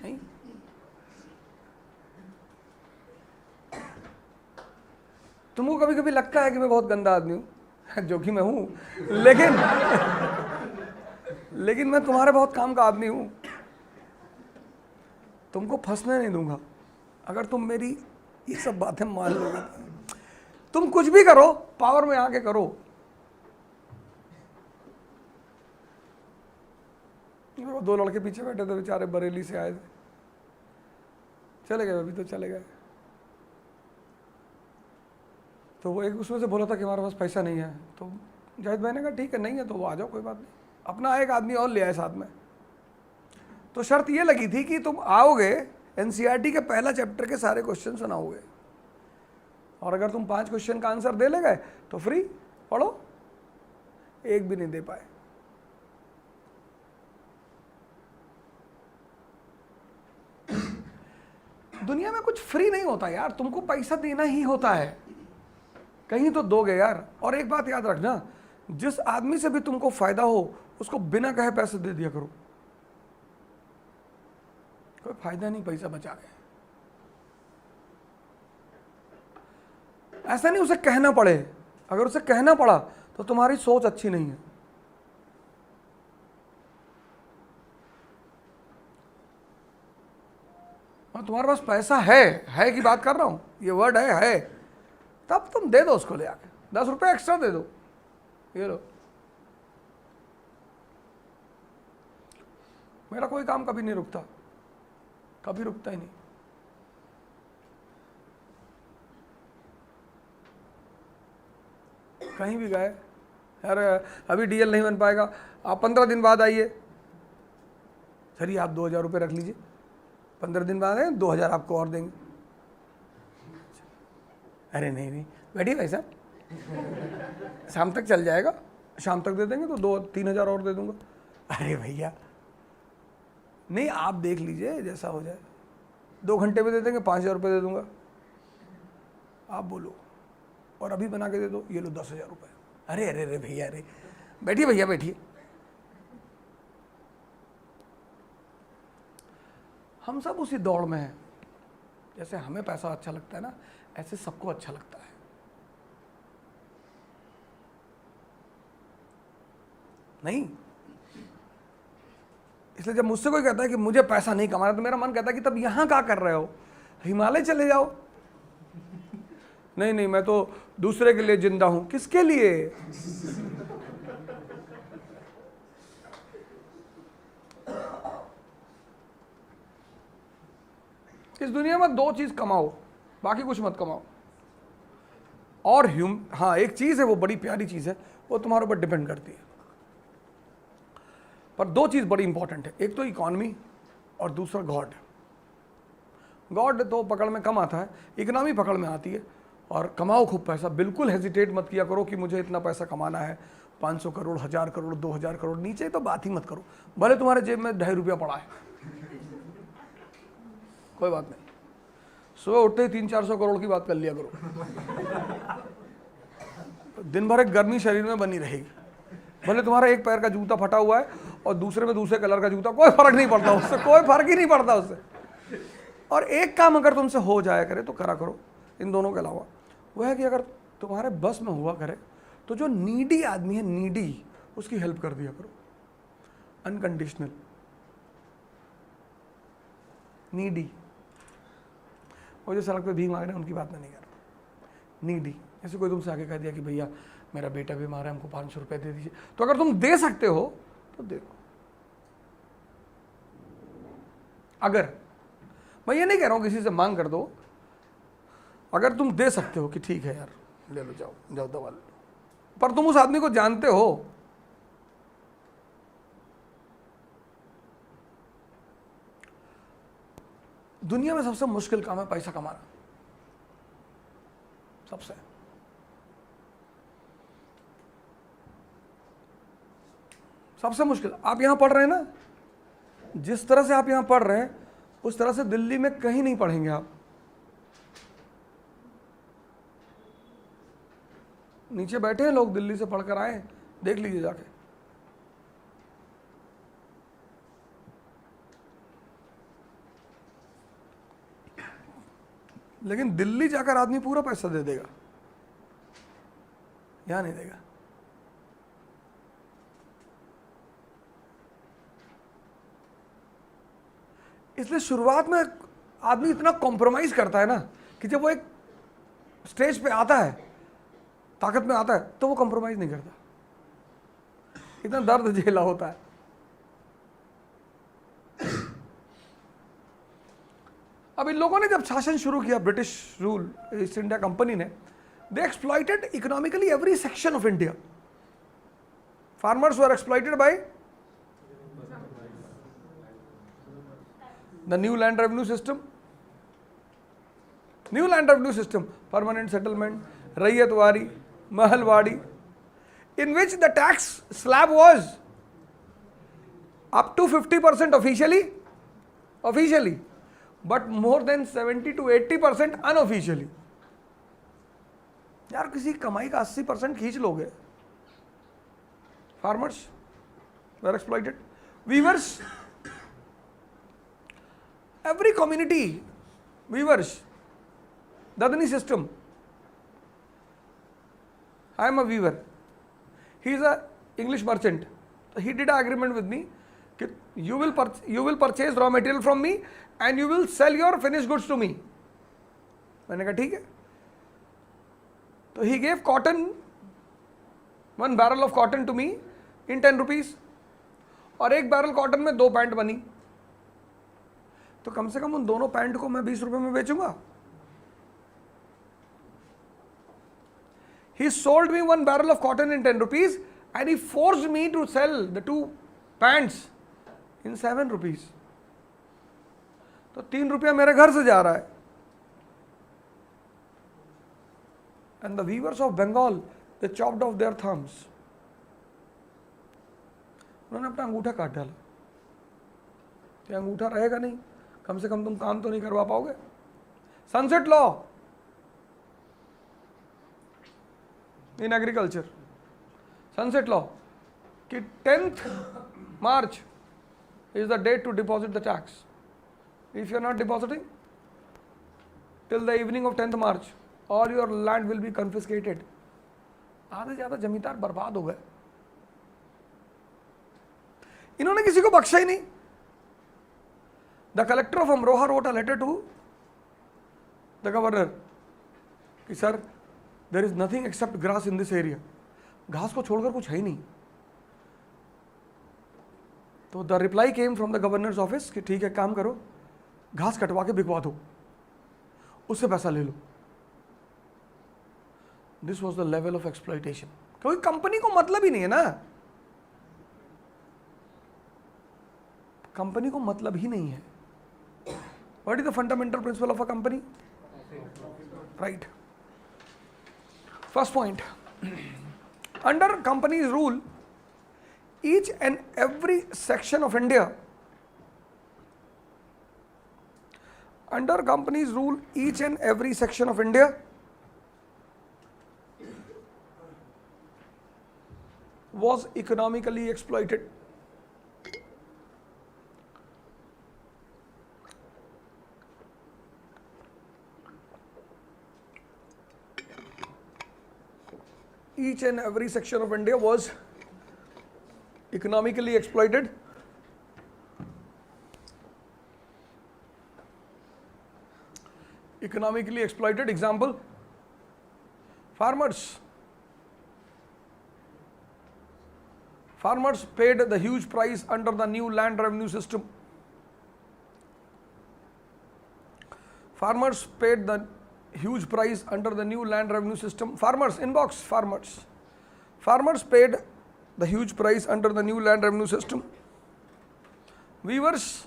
Speaker 1: नहीं? तुमको कभी कभी लगता है कि मैं बहुत गंदा आदमी हूं, जो कि मैं हूं, लेकिन मैं तुम्हारे बहुत काम का आदमी हूं। तुमको फंसने नहीं दूंगा अगर तुम मेरी ये सब बातें मान लोगे। तुम कुछ भी करो, पावर में आके करो। वो दो लड़के पीछे बैठे थे बेचारे, बरेली से आए थे, चले गए, अभी तो चले गए। तो वो एक उसमें से बोला था कि हमारे पास पैसा नहीं है, तो जाहिद भाई ने कहा ठीक है नहीं है तो वो आ जाओ, कोई बात नहीं। अपना एक आदमी और ले आए साथ में। तो शर्त ये लगी थी कि तुम आओगे, एनसीईआरटी के पहला चैप्टर के सारे क्वेश्चन सुनाओगे, और अगर तुम 5 क्वेश्चन का आंसर दे ले गए तो फ्री पढ़ो। एक भी नहीं दे पाए। दुनिया में कुछ फ्री नहीं होता यार, तुमको पैसा देना ही होता है, कहीं तो दोगे यार। और एक बात याद रखना, जिस आदमी से भी तुमको फायदा हो उसको बिना कहे पैसे दे दिया करो। कोई फायदा नहीं पैसा बचा के। ऐसा नहीं उसे कहना पड़े, अगर उसे कहना पड़ा तो तुम्हारी सोच अच्छी नहीं है। और तुम्हारे पास पैसा है की बात कर रहा हूं, ये वर्ड है, तब तुम दे दो उसको ले आके, 10 रुपए एक्स्ट्रा दे दो, ये लो। मेरा कोई काम कभी नहीं रुकता, कभी रुकता ही नहीं। कहीं भी गए, यार अभी डीएल नहीं बन पाएगा, आप 15 दिन बाद आइए। सर आप 2000 रुपये रख लीजिए, 15 दिन बाद आए 2000 आपको और देंगे। अरे नहीं बैठिए भाई साहब, शाम तक चल जाएगा, शाम तक दे देंगे तो 2-3 हज़ार और दे दूंगा। अरे भैया नहीं, आप देख लीजिए जैसा हो जाए, 2 घंटे में दे देंगे, 5000 रुपये दे दूंगा, आप बोलो, और अभी बना के दे दो, ये लो 10,000 रुपये। अरे अरे अरे भैया, अरे बैठिए भैया बैठिए। हम सब उसी दौड़ में हैं। जैसे हमें पैसा अच्छा लगता है ना, ऐसे सबको अच्छा लगता है। नहीं, इसलिए जब मुझसे कोई कहता है कि मुझे पैसा नहीं कमाना, तो मेरा मन कहता है कि तब यहां क्या कर रहे हो, हिमालय चले जाओ। नहीं मैं तो दूसरे के लिए जिंदा हूं। किसके लिए? इस दुनिया में 2 चीज कमाओ, बाकी कुछ मत कमाओ। और हाँ, एक चीज है, वो बड़ी प्यारी चीज है, वो तुम्हारे ऊपर डिपेंड करती है। पर 2 चीज बड़ी इंपॉर्टेंट है, एक तो इकोनॉमी और दूसरा गॉड। गॉड तो पकड़ में कम आता है, इकोनॉमी पकड़ में आती है। और कमाओ खूब पैसा, बिल्कुल हेजिटेट मत किया करो कि मुझे इतना पैसा कमाना है, 500 करोड़, 1000 करोड़, 2000 करोड़, नीचे तो बात ही मत करो। भले तुम्हारे जेब में 2.5 रुपया पड़ा है, कोई बात नहीं, सुबह उठते ही 300-400 करोड़ की बात कर लिया करो। दिन भर एक गर्मी शरीर में बनी रहेगी। भले तुम्हारा एक पैर का जूता फटा हुआ है और दूसरे में दूसरे कलर का जूता, कोई फर्क नहीं पड़ता उससे, कोई फर्क ही नहीं पड़ता उससे। और एक काम अगर तुमसे हो जाया करे तो करा करो, इन दोनों के अलावा, वह है कि अगर तुम्हारे बस में हुआ करे तो जो नीडी आदमी है, नीडी, उसकी हेल्प कर दिया करो, अनकंडीशनल। नीडी, वो जो सड़क पे भीख मांग रहे हैं उनकी बात मैं नहीं कर रहा। नीडी, जैसे कोई तुमसे आके कह दिया कि भैया मेरा बेटा बीमार है, हमको 500 रुपये दे दीजिए, तो अगर तुम दे सकते हो तो दे दो। अगर मैं ये नहीं कह रहा हूं किसी से मांग कर दो, अगर तुम दे सकते हो कि ठीक है यार ले लो, जाओ जाओ दवा ले लो, पर तुम उस आदमी को जानते हो, दुनिया में सबसे मुश्किल काम है पैसा कमाना, सबसे मुश्किल। आप यहां पढ़ रहे हैं ना, जिस तरह से आप यहां पढ़ रहे हैं उस तरह से दिल्ली में कहीं नहीं पढ़ेंगे आप। नीचे बैठे हैं लोग, दिल्ली से पढ़कर आए, देख लीजिए जाके। लेकिन दिल्ली जाकर आदमी पूरा पैसा दे देगा, यहां नहीं देगा। इसलिए शुरुआत में आदमी इतना कॉम्प्रोमाइज करता है ना कि जब वो एक स्टेज पे आता है, ताकत में आता है, तो वो कॉम्प्रोमाइज नहीं करता, इतना दर्द झेला होता है। अब इन लोगों ने जब शासन शुरू किया, British rule, East India company ने, they exploited economically every section of India. Farmers were exploited by the new land revenue system, permanent settlement, Raiyatwari, Mahalwadi, in which the tax slab was up to 50% officially, but more than 70 to 80% unofficially. यार किसी कमाई का 80% खींच लोगे। Farmers were exploited. Weavers, every community, weavers, Dadani system. I am a weaver. He is a English merchant. He did an agreement with me that you will purchase raw material from me and you will sell your finished goods to me. मैंने कहा ठीक है। तो he gave cotton, 1 barrel of cotton to me in 10 rupees, और 1 barrel cotton में 2 pant बनी, तो कम से कम उन दोनों पैंट को मैं 20 रुपए में बेचूंगा। He sold me 1 barrel of cotton in 10 rupees and he forced me to sell the 2 pants in 7 rupees. तो 3 रुपया मेरे घर से जा रहा है। And the weavers of Bengal, they chopped off their thumbs. उन्होंने अपना अंगूठा काट डाला। ये अंगूठा रहेगा नहीं, कम से कम तुम काम तो नहीं करवा पाओगे। Sunset law in agriculture, sunset law कि 10th March is the date to deposit the tax. If you are not depositing till the evening of 10th March, all your land will be confiscated. आधे ज्यादा जमींदार बर्बाद हो गए। इन्होंने किसी को बख्शा ही नहीं। The collector of Amroha wrote a letter to the governor कि sir there is nothing except grass in this area. घास को छोड़कर कुछ है ही नहीं। तो the reply came from the governor's office कि ठीक है काम करो, घास कटवा के बिकवा दो, उससे पैसा ले लो। This was the level of exploitation. क्योंकि कंपनी को मतलब ही नहीं है ना, कंपनी को मतलब ही नहीं है। What is the fundamental principle of a company? Right. First point. Under company's rule, each and every section of India, under company's rule, each and every section of India was economically exploited. Each and every section of India was economically exploited. Economically exploited. Example, farmers. Farmers paid the huge price under the new land revenue system. Farmers paid the huge price under the new land revenue system. Farmers, inbox, farmers paid the huge price under the new land revenue system. Weavers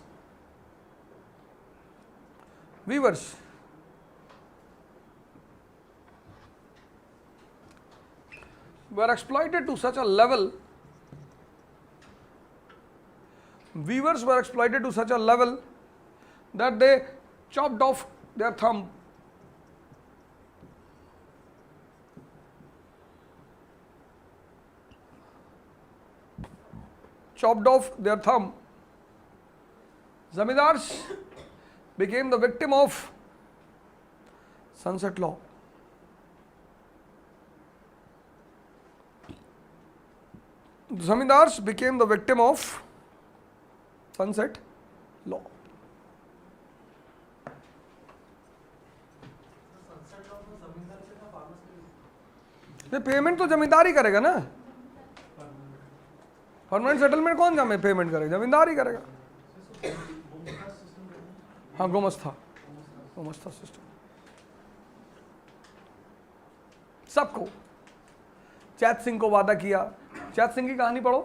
Speaker 1: were exploited to such a level that they chopped off their thumb. Zamindars became the victim of sunset law. Zamindars became the victim of sunset law. Payment तो जमींदार ही करेगा ना, permanent settlement कौन जमे payment करेगा? जमींदार ही करेगा। हाँ, गोमस्ता सिस्टम सबको। चैत सिंह को वादा किया, चैत सिंह की कहानी पढ़ो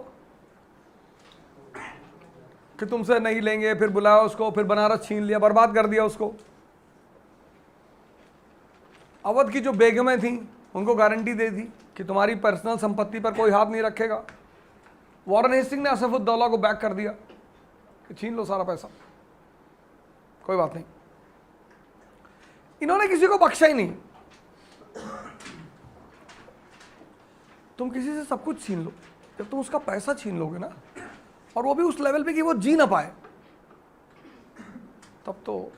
Speaker 1: कि तुमसे नहीं लेंगे, फिर बुलाया उसको, फिर बनारस छीन लिया, बर्बाद कर दिया उसको। अवध की जो बेगमें थी उनको गारंटी दे दी कि तुम्हारी पर्सनल संपत्ति पर कोई हाथ नहीं रखेगा। वॉरेन हेस्टिंग ने असफुद्दौला को बैक कर दिया कि छीन लो सारा पैसा, कोई बात नहीं। इन्होंने किसी को बख्शा ही नहीं। तुम किसी से सब कुछ छीन लो, जब तुम उसका पैसा छीन लोगे ना, और वो भी उस लेवल पे कि वो जी ना पाए, तब तो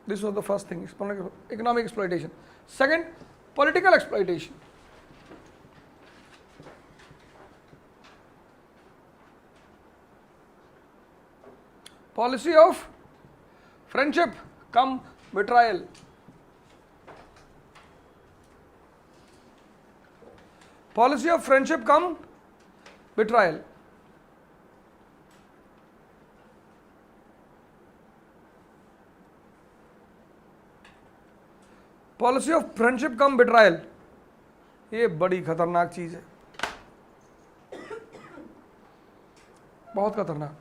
Speaker 1: this was the first thing, economic exploitation. Second, political exploitation. Policy of friendship come betrayal. Policy of friendship come betrayal. Policy of friendship come betrayal. ये बड़ी खतरनाक चीज है, बहुत खतरनाक।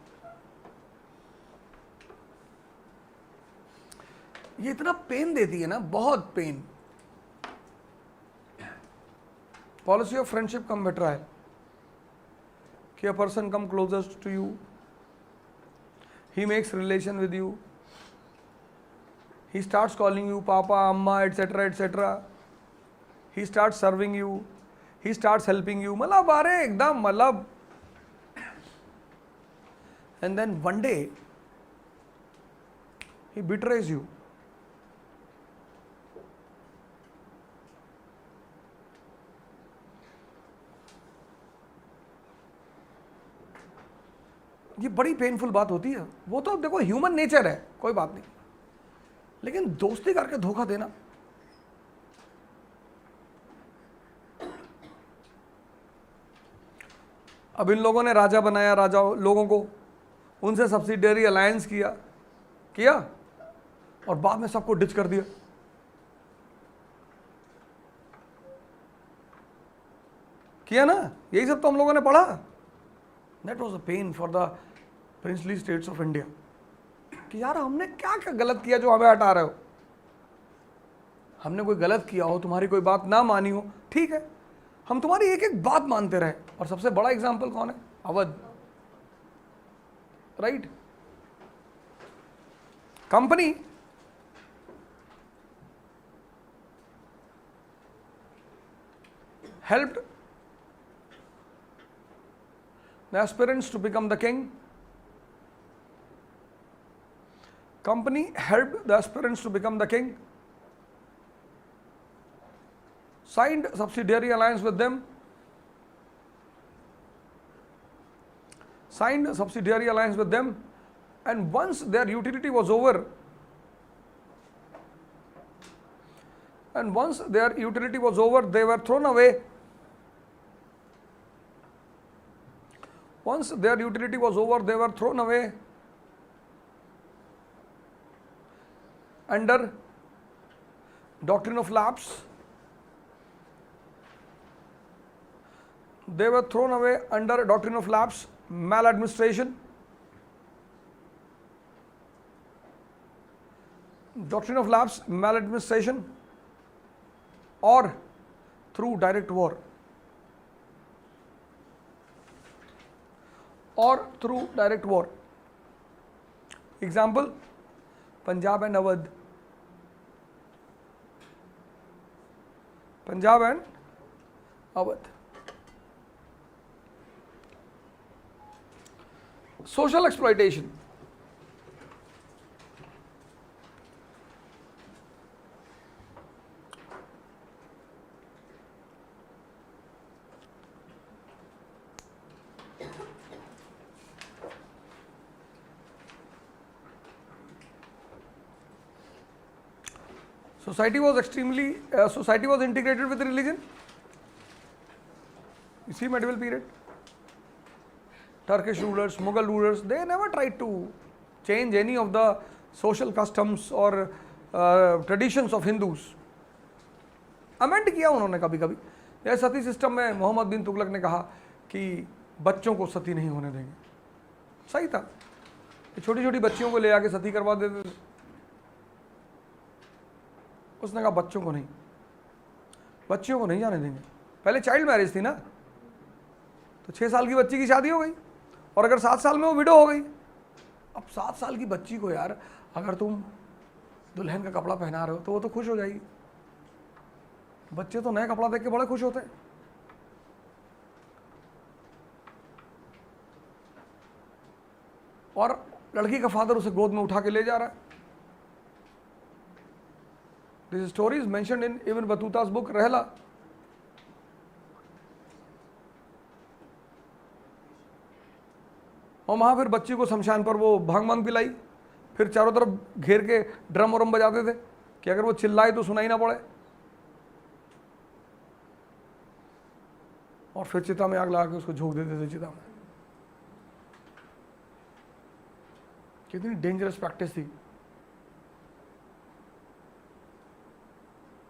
Speaker 1: ये इतना पेन देती है ना, बहुत pain. Policy of friendship cum betrayal, कि a person come closest to you, he makes relation with you, he starts calling you papa, amma, etcetera etcetera, he start serving you, he starts helping you, मतलब अरे एकदम मतलब। And then one day he betrays you. ये बड़ी painful बात होती है। वो तो देखो ह्यूमन नेचर है, कोई बात नहीं, लेकिन दोस्ती करके धोखा देना, अब इन लोगों ने राजा बनाया, राजा लोगों को, उनसे सब्सिडियरी अलायंस किया और बाद में सबको डिच कर दिया। किया ना, यही सब तो हम लोगों ने पढ़ा। That was a pain for the princely states of India, कि यार हमने क्या क्या गलत किया जो हमें हटा रहे हो। हमने कोई गलत किया हो, तुम्हारी कोई बात ना मानी हो, ठीक है, हम तुम्हारी एक एक बात मानते रहे। और सबसे बड़ा एग्जाम्पल कौन है? Awadh, right. Company helped the aspirants to become the king. Company helped the aspirants to become the king, signed subsidiary alliance with them, and once their utility was over, they were thrown away. Once their utility was over, they were thrown away under doctrine of lapse. They were thrown away under doctrine of lapse, maladministration. Doctrine of lapse, maladministration, or through direct war. Or through direct war. Example, Punjab and Awadh. Punjab and Awadh. Social exploitation. Society was integrated with religion. You see medieval period. Turkish rulers, Mughal rulers, they never tried to change any of the social customs or traditions of Hindus. Amend किया उन्होंने कभी कभी. जैसे सती system में मोहम्मद बिन तुगलक ने कहा कि बच्चों को सती नहीं होने देंगे. सही था. छोटी छोटी बच्चियों को ले आके सती करवा देते थे. उसने कहा बच्चों को नहीं जाने देंगे. पहले चाइल्ड मैरिज थी ना, तो 6 साल की बच्ची की शादी हो गई और अगर 7 साल में वो विडो हो गई. अब 7 साल की बच्ची को यार अगर तुम दुल्हन का कपड़ा पहना रहे हो तो वो तो खुश हो जाएगी. बच्चे तो नया कपड़ा देख के बड़े खुश होते हैं. और लड़की का फादर उसे गोद में उठा के ले जा रहा है. This story is mentioned in Ibn Battuta's book Rehla. और वहाँ फिर बच्ची को शमशान पर वो भांग पिलाई, फिर चारों तरफ घेर के ड्रम वरम बजाते थे कि अगर वो चिल्लाए तो सुनाई ना पड़े. और फिर चिता में आग लगा के उसको झोंक देते थे चिता में. कितनी डेंजरस प्रैक्टिस थी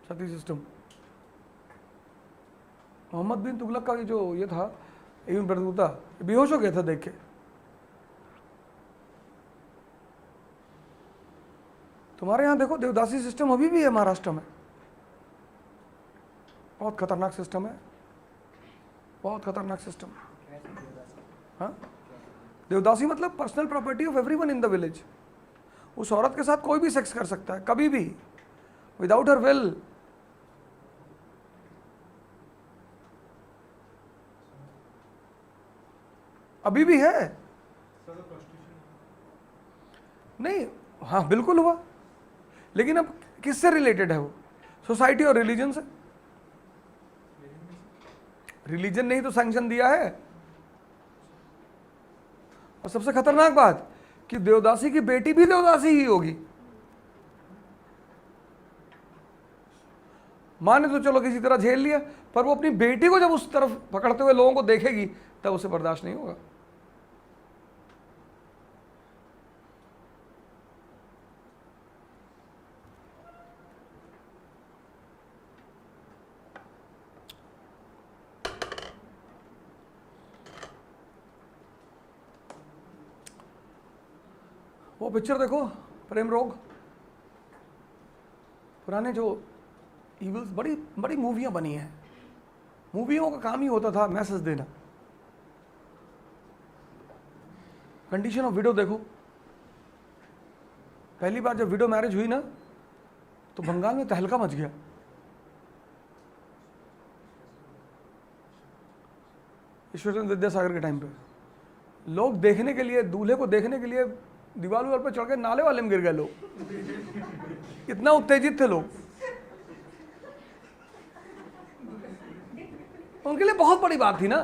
Speaker 1: सती सिस्टम. मोहम्मद बिन तुगलक का जो ये था इब्न बतूता बेहोश हो गया था देख के. तुम्हारे यहाँ देखो देवदासी सिस्टम अभी भी है महाराष्ट्र में. बहुत खतरनाक सिस्टम है, बहुत खतरनाक सिस्टम. हाँ, देवदासी मतलब personal property of everyone in the village. उस औरत के साथ कोई भी सेक्स कर सकता है कभी भी, विदाउट हर विल. अभी भी है. नहीं, हाँ बिल्कुल हुआ, लेकिन अब किससे रिलेटेड है वो? सोसाइटी और रिलीजन से. रिलीजन ने ही तो सैंक्शन दिया है. और सबसे खतरनाक बात कि देवदासी की बेटी भी देवदासी ही होगी. माँ ने तो चलो किसी तरह झेल लिया, पर वो अपनी बेटी को जब उस तरफ पकड़ते हुए लोगों को देखेगी तब उसे बर्दाश्त नहीं होगा. वो पिक्चर देखो प्रेम रोग. पुराने जो इविल्स, बड़ी बड़ी मूवियाँ बनी हैं. मूवियों का काम ही होता था मैसेज देना. कंडीशन ऑफ विडो देखो. पहली बार जब विडो मैरिज हुई ना तो बंगाल में तहलका मच गया. ईश्वरचंद्र विद्यासागर के टाइम पे लोग देखने के लिए, दूल्हे को देखने के लिए दीवार पर चढ़ के नाले वाले में गिर गए लोग. इतना उत्तेजित थे लोग. उनके लिए बहुत बड़ी बात थी ना.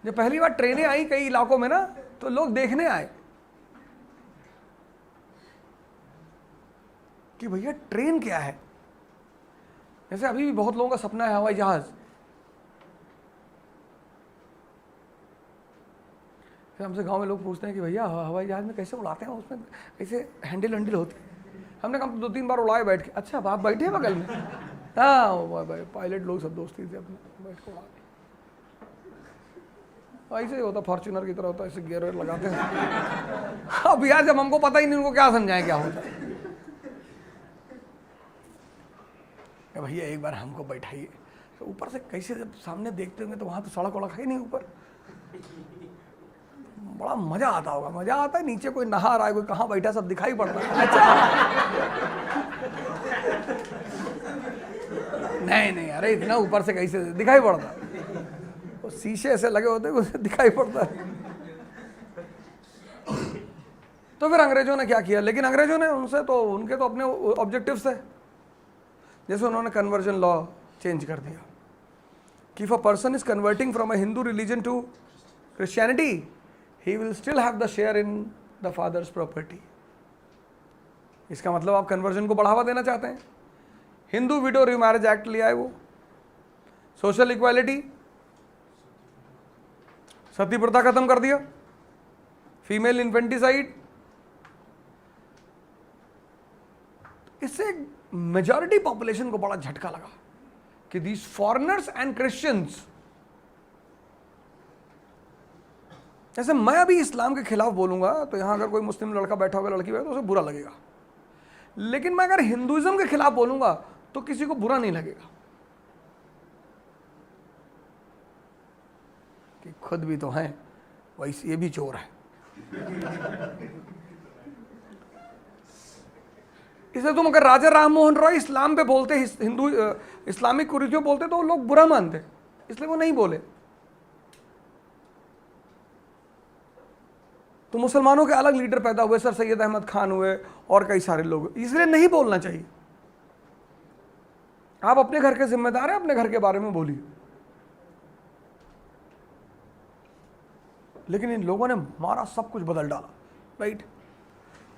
Speaker 1: जब पहली बार ट्रेनें आई कई इलाकों में ना तो लोग देखने आए कि भैया ट्रेन क्या है. जैसे अभी भी बहुत लोगों का सपना है हवाई जहाज. फिर हमसे गांव में लोग पूछते हैं कि भैया हवाई जहाज में कैसे उड़ाते हैं, उसमें कैसे हैंडल होते हैं. हमने कहा तो 2-3 बार उड़ाए बैठ के। अच्छा आप बैठे हैं बगल में? हाँ वो भाई पायलट लोग सब दोस्ती थे अपने, बैठ के उड़ा दिया। ऐसे ही होता, फॉर्च्यूनर की तरह होता, ऐसे गियर वेयर लगाते हैं। अब यार जब हमको पता ही नहीं उनको क्या समझाएं क्या होता है। भैया एक बार हमको बैठाइए, तो ऊपर से कैसे जब सामने देखते होंगे तो वहाँ तो सड़क वड़क है नहीं ऊपर, बड़ा मजा आता होगा। मजा आता है, नीचे कोई नहा रहा है, कोई कहाँ बैठा सब दिखाई पड़ता है। अच्छा नहीं नहीं अरे इतना ऊपर से कैसे दिखाई पड़ता है, वो शीशे ऐसे लगे होते हैं उसे दिखाई पड़ता है। तो फिर अंग्रेजों ने क्या किया, लेकिन अंग्रेजों ने उनसे तो उनके तो अपने ऑब्जेक्टिव्स थे। जैसे उन्होंने कन्वर्जन लॉ चेंज कर दिया कि if a person is converting from a Hindu religion to Christianity he will still have the share in the father's property. इसका मतलब आप कन्वर्जन को बढ़ावा देना चाहते हैं। हिंदू विडो रीमैरिज एक्ट ले आए वो, सोशल इक्वालिटी, सती प्रथा खत्म कर दिया, फीमेल इन्फेंटिसाइड। इससे मेजॉरिटी पॉपुलेशन को बड़ा झटका लगा कि दीज फॉरेनर्स एंड क्रिश्चियंस, जैसे मैं अभी इस्लाम के खिलाफ बोलूंगा तो यहां अगर कोई मुस्लिम लड़का बैठा होगा, लड़की बैठा तो उसे बुरा लगेगा, लेकिन मैं अगर हिंदुइज्म के खिलाफ बोलूंगा तो किसी को बुरा नहीं लगेगा कि खुद भी तो हैं वैसे ये भी चोर है। इसलिए तुम अगर राजा राम मोहन रॉय इस्लाम पे बोलते, हिंदू इस्लामिक कुरीतियों बोलते तो लोग बुरा मानते, इसलिए वो नहीं बोले। तो मुसलमानों के अलग लीडर पैदा हुए, सर सैयद अहमद खान हुए और कई सारे लोग, इसलिए नहीं बोलना चाहिए। आप अपने घर के जिम्मेदार हैं, अपने घर के बारे में बोलिए। लेकिन इन लोगों ने मारा, सब कुछ बदल डाला, right.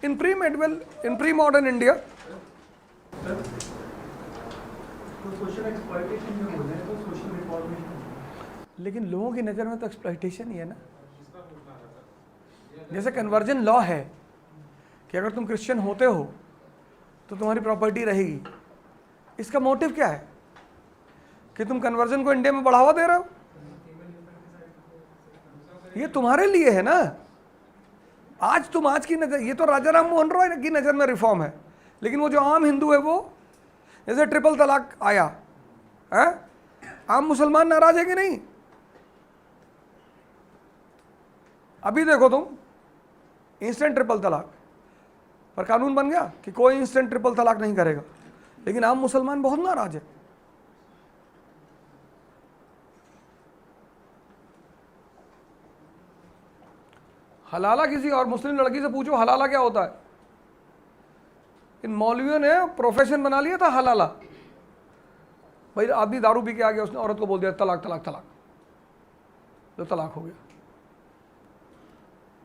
Speaker 1: In pre medieval, in pre modern India,
Speaker 3: तो सोशल एक्सप्लॉयटेशन में बोल रहे हैं तो सोशल रिफॉर्मेशन,
Speaker 1: लेकिन लोगों की नज़र में तो एक्सप्लॉयटेशन ही है ना। जैसे कन्वर्जन लॉ है कि अगर तुम क्रिश्चियन होते हो तो तुम्हारी प्रॉपर्टी रहेगी। इसका मोटिव क्या है कि तुम कन्वर्जन को इंडिया में बढ़ावा दे रहे हो, ये तुम्हारे लिए है ना। आज की नजर, ये तो राजा राम मोहन रॉय की नज़र में रिफॉर्म है, लेकिन वो जो आम हिंदू है, वो जैसे ट्रिपल तलाक आया है, आम मुसलमान नाराज है कि नहीं। अभी देखो तुम इंस्टेंट ट्रिपल तलाक पर कानून बन गया कि कोई इंस्टेंट ट्रिपल तलाक नहीं करेगा, लेकिन आम मुसलमान बहुत नाराज है। हलाला, किसी और मुस्लिम लड़की से पूछो हलाला क्या होता है। इन मौलवियों ने प्रोफेशन बना लिया था हलाला। भाई आदमी दारू पी के आ गया, उसने औरत को बोल दिया तलाक तलाक तलाक, तो तलाक हो गया।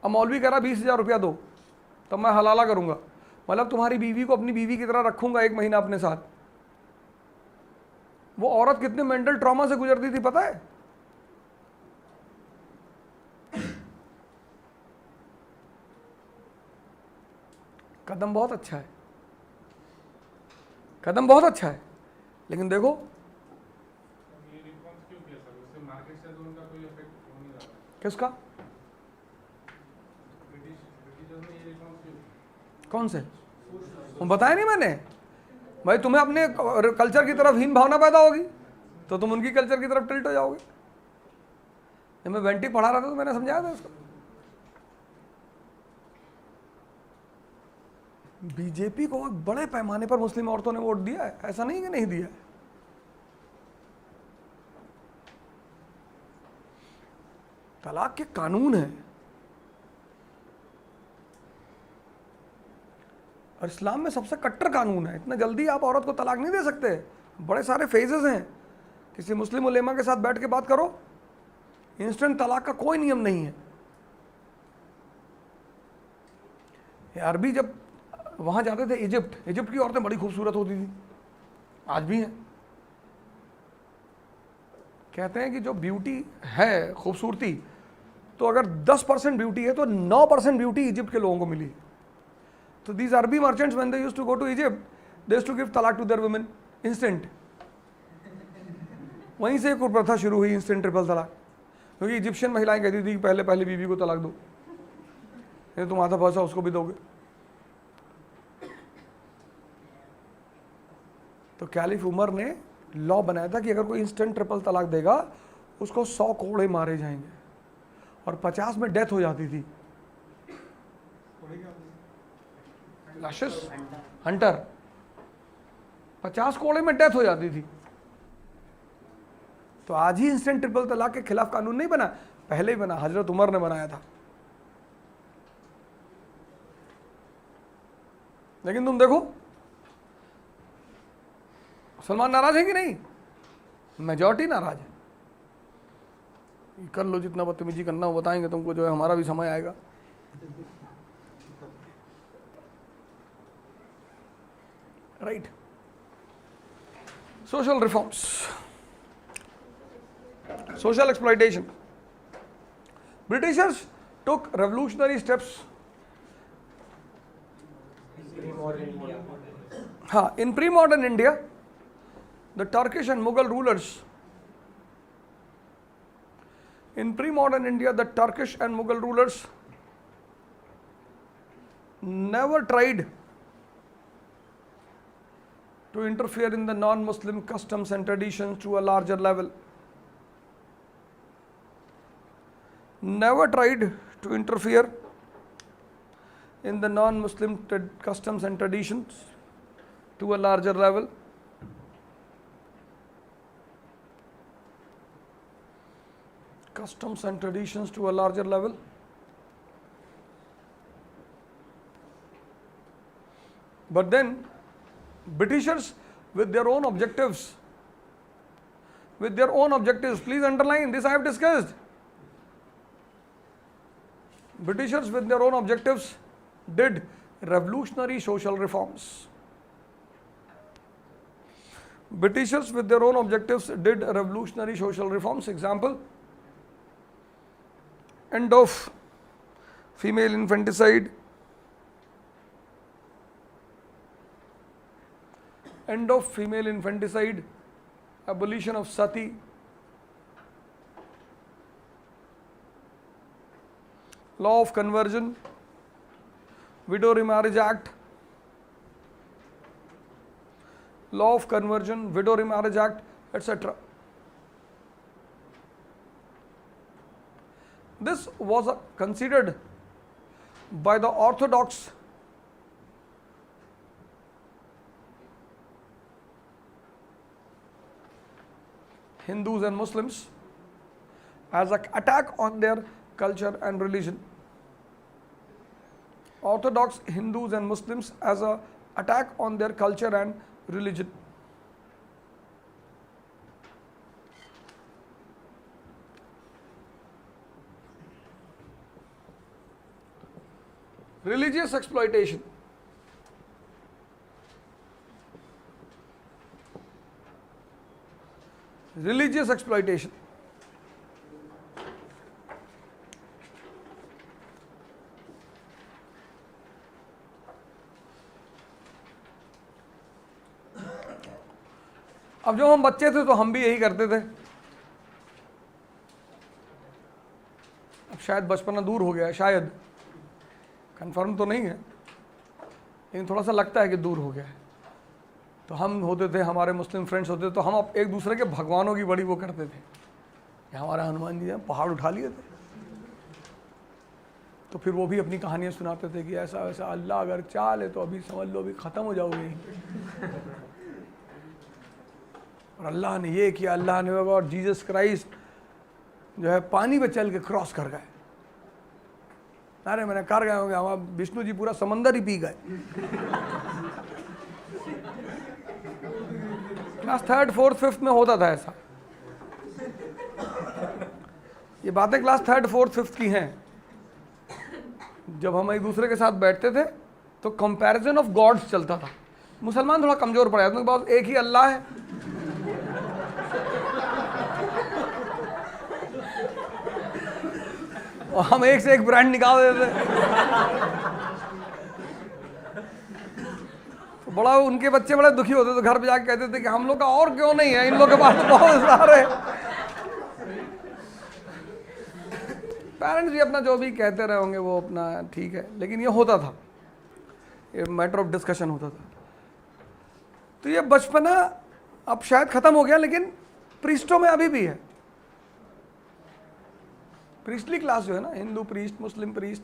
Speaker 1: अब मौलवी कह रहा 20,000 रुपया दो तब मैं हलाला करूंगा, मतलब तुम्हारी बीवी को अपनी बीवी की तरह रखूंगा 1 महीना अपने साथ। वो औरत कितने मेंटल ट्रॉमा से गुजरती थी पता है। कदम बहुत अच्छा है, कदम बहुत अच्छा है, लेकिन देखो
Speaker 4: ये रिफॉर्म्स क्यों किया सर? उससे मार्केट से तो उनका कोई इफेक्ट हो नहीं रहा।
Speaker 1: किसका,
Speaker 4: ब्रिटिशर्स ने ये रिफॉर्म्स क्यों?
Speaker 1: कौन से, वो बताया नहीं मैंने। भाई तुम्हें अपने कल्चर की तरफ हीन भावना पैदा होगी तो तुम उनकी कल्चर की तरफ टिल्ट हो जाओगे। जब मैं वेंटी पढ़ा रहा था तो मैंने समझाया था इसको। बीजेपी को बड़े पैमाने पर मुस्लिम औरतों ने वोट दिया है, ऐसा नहीं कि नहीं दिया है। तलाक के कानून है और इस्लाम में सबसे कट्टर कानून है। इतना जल्दी आप औरत को तलाक नहीं दे सकते, बड़े सारे फेजेस हैं। किसी मुस्लिम उलेमा के साथ बैठ के बात करो, इंस्टेंट तलाक का कोई नियम नहीं है। अरबी जब वहाँ जाते थे इजिप्ट, इजिप्ट की औरतें बड़ी खूबसूरत होती थी, आज भी हैं। कहते हैं कि जो ब्यूटी है, खूबसूरती, तो अगर 10% ब्यूटी है तो 9% ब्यूटी इजिप्ट के लोगों को मिली। So these Arabi merchants, when they used to go to Egypt, they used to give talaq to their women instant. वहीं से एक प्रथा शुरू हुई इंस्टेंट ट्रिपल तलाक, क्योंकि इजिप्शियन महिलाएं कहती थी कि पहले पहले बीवी को तलाक दो, ये तुम आधा पैसा उसको भी दोगे। तो कैलिफ उमर ने लॉ बनाया था कि अगर कोई इंस्टेंट ट्रिपल तलाक देगा उसको 100 कोड़े मारे जाएंगे, और 50 में डेथ हो जाती थी। लाशेस हंटर, 50 कोड़े में डेथ हो जाती थी। तो आज ही इंस्टेंट ट्रिपल तलाक के खिलाफ कानून नहीं बना, पहले ही बना, हजरत उमर ने बनाया था। लेकिन तुम देखो मुसलमान नाराज है कि नहीं? मेजॉरिटी नाराज है। कर लो जितना बदतमीजी करना हो, बताएंगे तुमको, जो है हमारा भी समय आएगा। Right. Social reforms, social exploitation. Britishers took revolutionary steps in pre-modern India. The Turkish and Mughal rulers never tried to interfere in the non-Muslim customs and traditions to a larger level. Never tried to interfere in the non-Muslim customs and traditions to a larger level. Customs and traditions to a larger level. But then Britishers with their own objectives, please underline this, I have discussed. Britishers with their own objectives did revolutionary social reforms. Britishers with their own objectives did revolutionary social reforms. Example, end of female infanticide, abolition of sati, law of conversion, widow remarriage act, etc. This was considered by the orthodox Hindus and Muslims as an attack on their culture and religion. Orthodox Hindus and Muslims as an attack on their culture and religion. Religious exploitation. Religious exploitation. अब जब हम बच्चे थे तो हम भी यही करते थे। अब शायद बचपना दूर हो गया है, शायद, कंफर्म तो नहीं है, लेकिन थोड़ा सा लगता है कि दूर हो गया है। तो हम होते थे, हमारे मुस्लिम फ्रेंड्स होते थे, तो हम एक दूसरे के भगवानों की बड़ी वो करते थे कि हमारा हनुमान जी पहाड़ उठा लिए थे, तो फिर वो भी अपनी कहानियाँ सुनाते थे कि ऐसा वैसा, अल्लाह अगर चाह ले तो अभी समझ लो अभी ख़त्म हो जाओगे, और अल्लाह ने ये किया, अल्लाह ने, और जीसस क्राइस्ट जो है पानी पे चल के क्रॉस कर गए। अरे मैंने कर गए होंगे, हमारा विष्णु जी पूरा समंदर ही पी गए। क्लास 3rd 4th 5th में होता था ऐसा। ये बातें क्लास 3rd 4th 5th की हैं। जब हम एक दूसरे के साथ बैठते थे तो कंपैरिजन ऑफ गॉड्स चलता था। मुसलमान थोड़ा कमजोर पड़ जाते हैं, उनके पास एक ही अल्लाह है, और हम एक से एक ब्रांड निकाल देते। बड़ा उनके बच्चे बड़े दुखी होते थे, घर पे जाके कहते थे कि हम लोग का और क्यों नहीं है, इन लोग के पास तो बहुत सारे। पेरेंट्स भी अपना जो भी कहते रहे होंगे वो अपना ठीक है, लेकिन ये होता था, ये मैटर ऑफ डिस्कशन होता था। तो ये बचपना अब शायद खत्म हो गया, लेकिन प्रीस्टों में अभी भी है। प्रीस्टली क्लास जो है ना, हिंदू प्रीस्ट, मुस्लिम प्रीस्ट,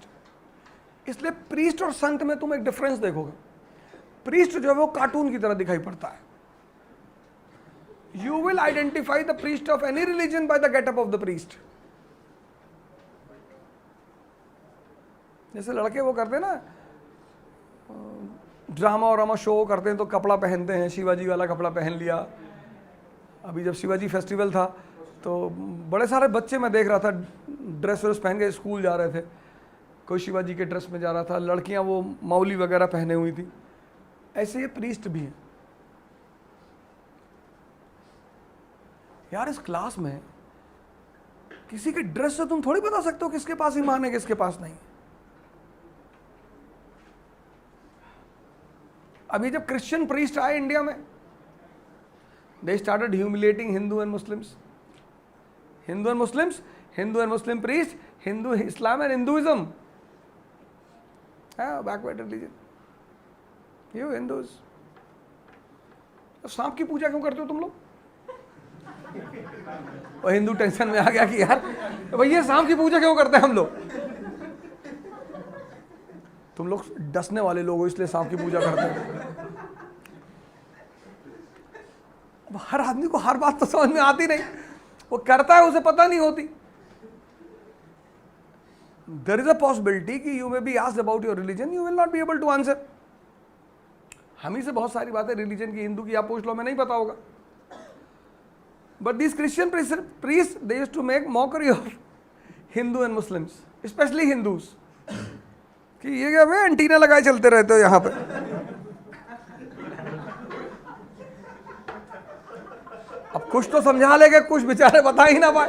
Speaker 1: इसलिए प्रीस्ट और संत में तुम एक डिफरेंस देखोगे। प्रीस्ट जो है वो कार्टून की तरह दिखाई पड़ता है। You will identify the priest of any religion by the getup of the priest. जैसे लड़के वो करते हैं ना, ड्रामा और ड्रामा शो करते हैं तो कपड़ा पहनते हैं, शिवाजी वाला कपड़ा पहन लिया। अभी जब शिवाजी फेस्टिवल था तो बड़े सारे बच्चे मैं देख रहा था ड्रेस व्रेस पहन के स्कूल जा रहे थे, कोई शिवाजी के ड्रेस में जा रहा था, लड़कियां वो मौली वगैरह पहने हुई थी। ऐसे ये प्रीस्ट भी हैं। यार इस क्लास में किसी के ड्रेस से तुम थोड़ी बता सकते हो किसके पास ईमान है किसके पास नहीं। अभी जब क्रिश्चियन प्रीस्ट आए इंडिया में, they started humiliating Hindu and Muslims, Hindu and Muslims, Hindu and Muslim priest, Hindu Islam and Hinduism, backward religion, you Hindus. सांप की पूजा क्यों करते हो तुम लोग? और हिंदू टेंशन में आ गया कि यार भैया सांप की पूजा क्यों करते हैं हम लोग? तुम लोग डसने वाले लोग हो इसलिए सांप की पूजा करते हो। अब हर आदमी को हर बात तो समझ में आती नहीं, वो करता है उसे पता नहीं होती। देयर इज अ पॉसिबिलिटी कि you may be asked about your religion, you will not be able to answer. हम ही से बहुत सारी बातें रिलीजन की, हिंदू की आप पूछ लो, मैं नहीं पता होगा। But this Christian priest they used to make mockery of Hindu and Muslims, specially Hindus, कि ये क्या वे एंटीना लगाए चलते रहते हो यहाँ पे। अब कुछ तो समझा लेंगे, कुछ बेचारे बता ही ना पाए।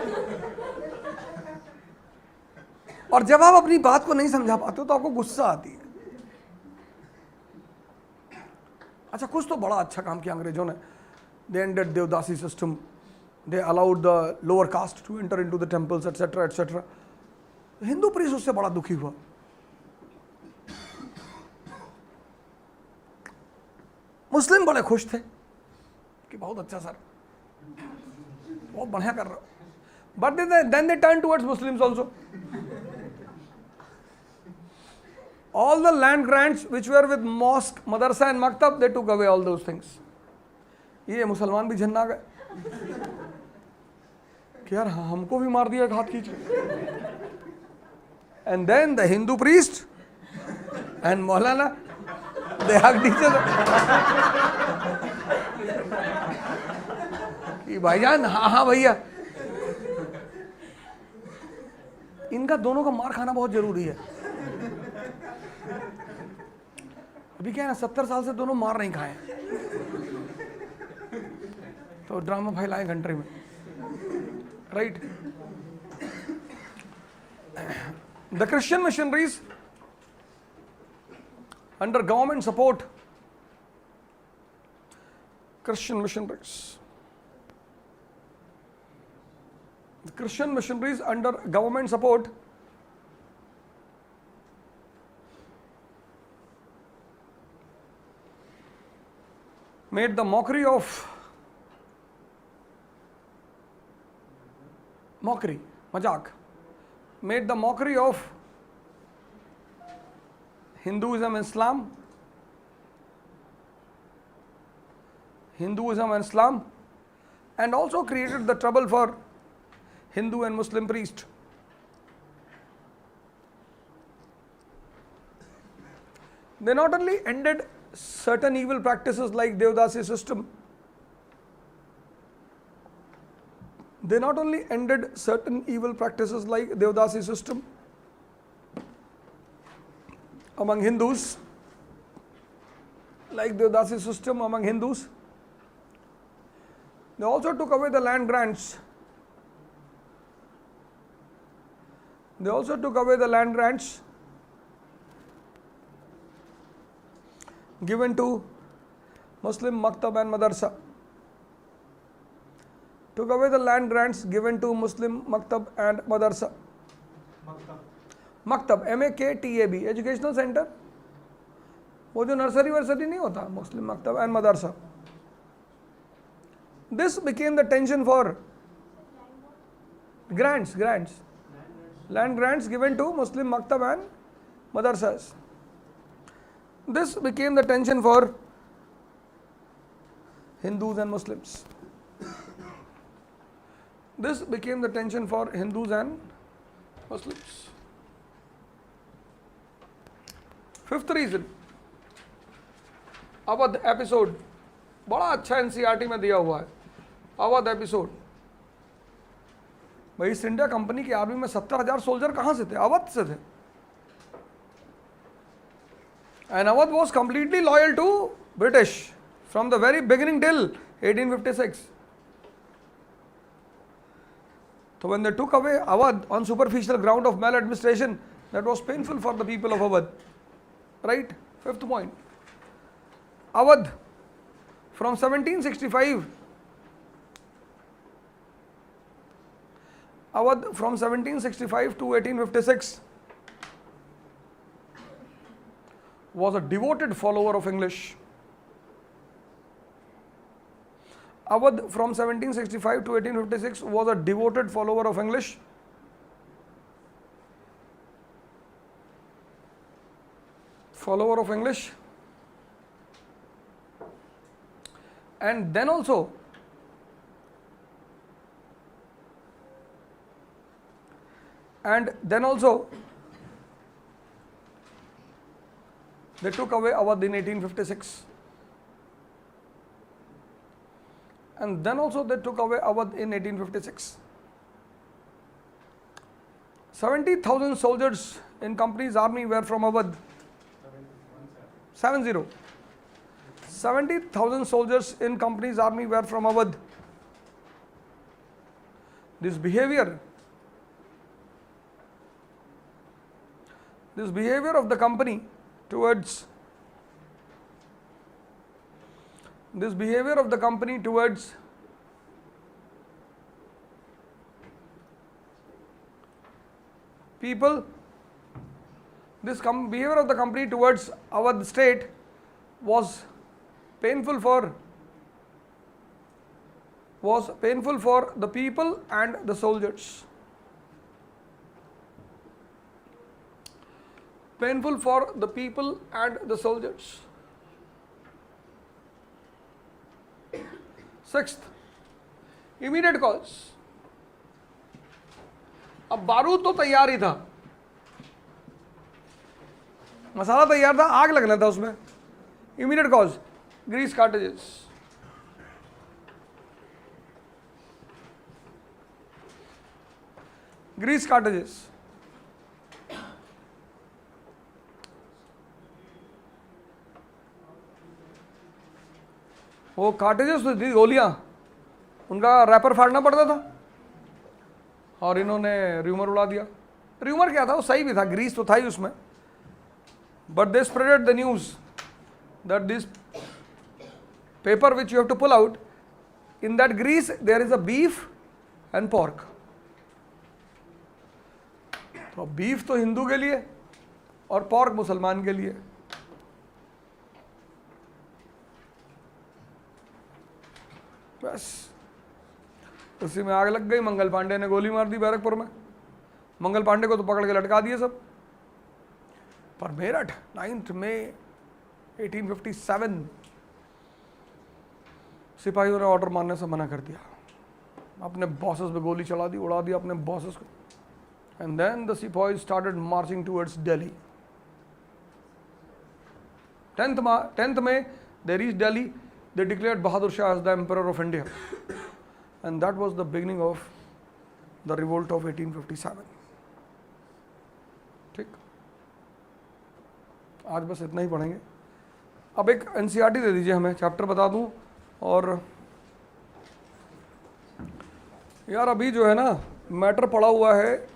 Speaker 1: और जब आप अपनी बात को नहीं समझा पाते हो तो आपको गुस्सा आती है। अच्छा, कुछ तो बड़ा अच्छा काम किया अंग्रेजों ने। They ended devadasi system, they allowed the lower caste to enter into the temples etcetera etcetera. Hindu priest उससे बड़ा दुखी हुआ। मुस्लिम बड़े खुश थे कि बहुत अच्छा सर, बहुत बढ़िया कर रहे हो। But then they turn towards Muslims also. All the land grants which were with mosque, madrasa and maktab, they took away all those things. ये मुसलमान भी झन्ना गए कि यार हमको भी मार दिया हाथ खींच के। And then the Hindu priest and Maulana, they hugged each other. कि भाईजान हाँ हाँ भैया, इनका दोनों का मार खाना बहुत जरूरी है। अभी क्या है ना, 70 साल से दोनों मार नहीं खाए, तो ड्रामा फैलाए कंट्री में, right. The Christian missionaries under government support, Christian missionaries, the Christian missionaries under government support made the mockery, mazak, made the mockery of Hinduism and Islam, and also created the trouble for Hindu and Muslim priest. They not only ended certain evil practices like Devdasi system, among Hindus, they also took away the land grants. Given to Muslim Maktab and Madarsa. Took away the land grants given to Muslim Maktab and Madarsa. Maktab, M-A-K-T-A-B, educational center. वो जो nursery वर्सरी नहीं होता, Muslim Maktab and Madarsa. This became the tension for grants, land grants given to Muslim Maktab and Madarsas. This became the tension for Hindus and Muslims. This became the tension for Hindus and Muslims. Fifth reason, Awadh episode बड़ा अच्छा NCERT में दिया हुआ है. Awadh episode, भाई east India company की army में 70,000 soldier कहाँ से थे? अवध से थे. And Awadh was completely loyal to British from the very beginning till 1856. So when they took away Awadh on superficial ground of maladministration, that was painful for the people of Awadh. Right? Fifth point. Awadh from 1765 to 1856 was a devoted follower of English. Awadh from 1765 to 1856 was a devoted follower of English. And then also they took away Awadh in 1856. And then also they took away Awadh in 1856. 70,000 soldiers in company's army were from Awadh. 70,000 soldiers in company's army were from Awadh. This behavior of the company towards people, behavior of the company towards Awadh state was painful for the people and the soldiers. Painful for the people and the soldiers. Sixth, immediate cause. अब बारूद तो तैयार ही था, मसाला तैयार था, आग लगना था उसमें. Immediate cause, grease cartridges. वो कार्टेजेस तो थी, गोलियां, उनका रैपर फाड़ना पड़ता था और इन्होंने र्यूमर उड़ा दिया. र्यूमर क्या था? वो सही भी था, ग्रीस तो था ही उसमें. But they spreaded the news that this paper which you have to pull out, in that grease there is a beef and pork. तो बीफ तो हिंदू के लिए और पॉर्क मुसलमान के लिए. बस उसी में आग लग गई. मंगल पांडे ने गोली मार दी बैरकपुर में. मंगल पांडे को तो पकड़ के लटका दिए सब. पर मेरठ 9 मई 1857 सिपाहियों ने ऑर्डर मानने से मना कर दिया. अपने बॉसेस पे गोली चला दी, उड़ा दिया अपने बॉसेस को. And then the sepoys started marching towards Delhi. 10th May they reached Delhi. They declared Bahadur Shah as the Emperor of India. And that was the beginning of the revolt of 1857. ठीक, आज बस इतना ही पढ़ेंगे. अब एक NCERT दे दीजिए हमें, chapter बता दूं. और यार अभी जो है ना मैटर पड़ा हुआ है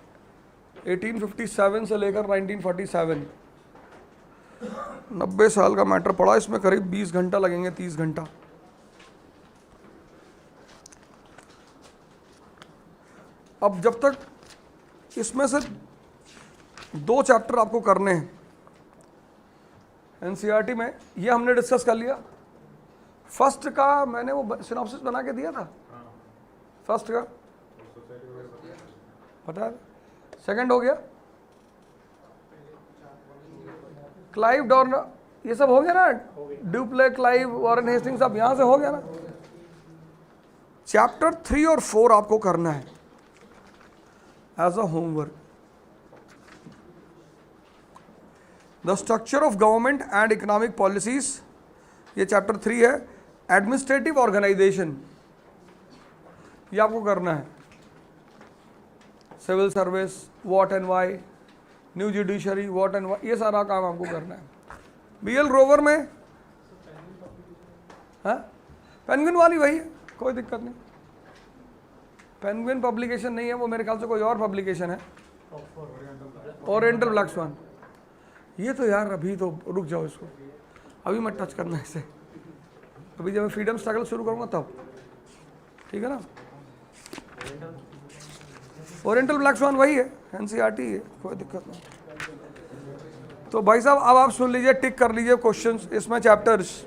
Speaker 1: 1857 से लेकर 1947. 90 साल का मैटर पड़ा, इसमें करीब 20 घंटा लगेंगे, 30 घंटा। अब जब तक इसमें से 2 चैप्टर आपको करने हैं एनसीईआरटी में, ये हमने डिस्कस कर लिया। फर्स्ट का मैंने वो सिनॉप्सिस बना के दिया था, फर्स्ट का पता है। सेकंड हो गया क्लाइव डॉर्नर, ये सब हो गया ना, ड्यूप्ले, क्लाइव, वॉरेन हेस्टिंग्स, सब यहां से हो गया ना। चैप्टर 3 और 4 आपको करना है as a homework. The structure of government and economic policies, ये चैप्टर 3 है। एडमिनिस्ट्रेटिव ऑर्गेनाइजेशन, ये आपको करना है। Civil service, what and why, new judiciary, what and why, ये सारा काम आपको करना है। बीएल रोवर में पेंगुइन वाली वही है, कोई दिक्कत नहीं। पेंगुइन पब्लिकेशन नहीं है वो, मेरे ख्याल से कोई और पब्लिकेशन है, ओरिएंटल ब्लैक स्वान। ये तो यार अभी तो रुक जाओ, इसको अभी मत टच करना इसे, अभी जब मैं फ्रीडम स्ट्रगल शुरू करूँगा तब, ठीक है ना। ओरिएंटल ब्लैक स्वान वही है, एनसीईआरटी है, कोई दिक्कत नहीं। तो भाई साहब अब आप सुन लीजिए, टिक कर लीजिए क्वेश्चंस इसमें। चैप्टर्स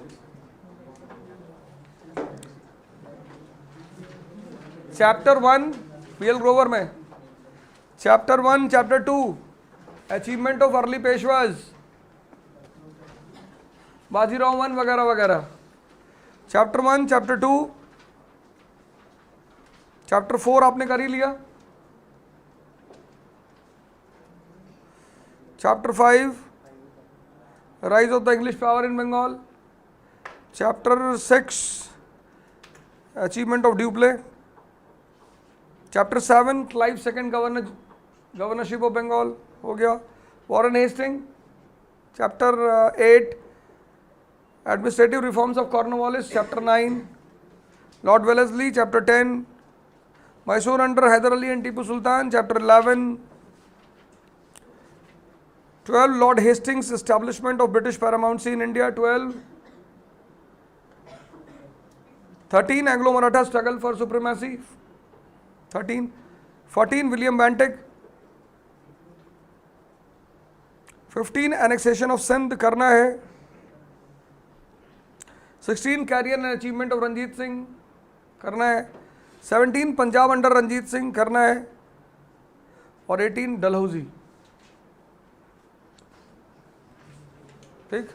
Speaker 1: चैप्टर 1 बीएल ग्रोवर में, chapter 1, chapter 2 achievement of early Peshwas, Bajirao 1 वगैरह वगैरह। चैप्टर 1, चैप्टर 2, चैप्टर 4 आपने कर ही लिया। Chapter 5 rise of the English power in Bengal. Chapter 6 achievement of Dupleix. Chapter 7 Clive second governorship of Bengal हो गया। Warren Hasting. Chapter 8 administrative reforms of Cornwallis. Chapter 9 lord Wellesley. Chapter 10 Mysore under Hyder Ali and Tipu Sultan. Chapter 11 12 lord Hastings establishment of British paramountcy in India. 13 Anglo Maratha struggle for supremacy. 14 William Bentinck. 15 annexation of Sindh करना है। 16 career and achievement of Ranjit Singh करना है। 17 Punjab under Ranjit Singh करना है। और 18 डलहौजी। ठीक।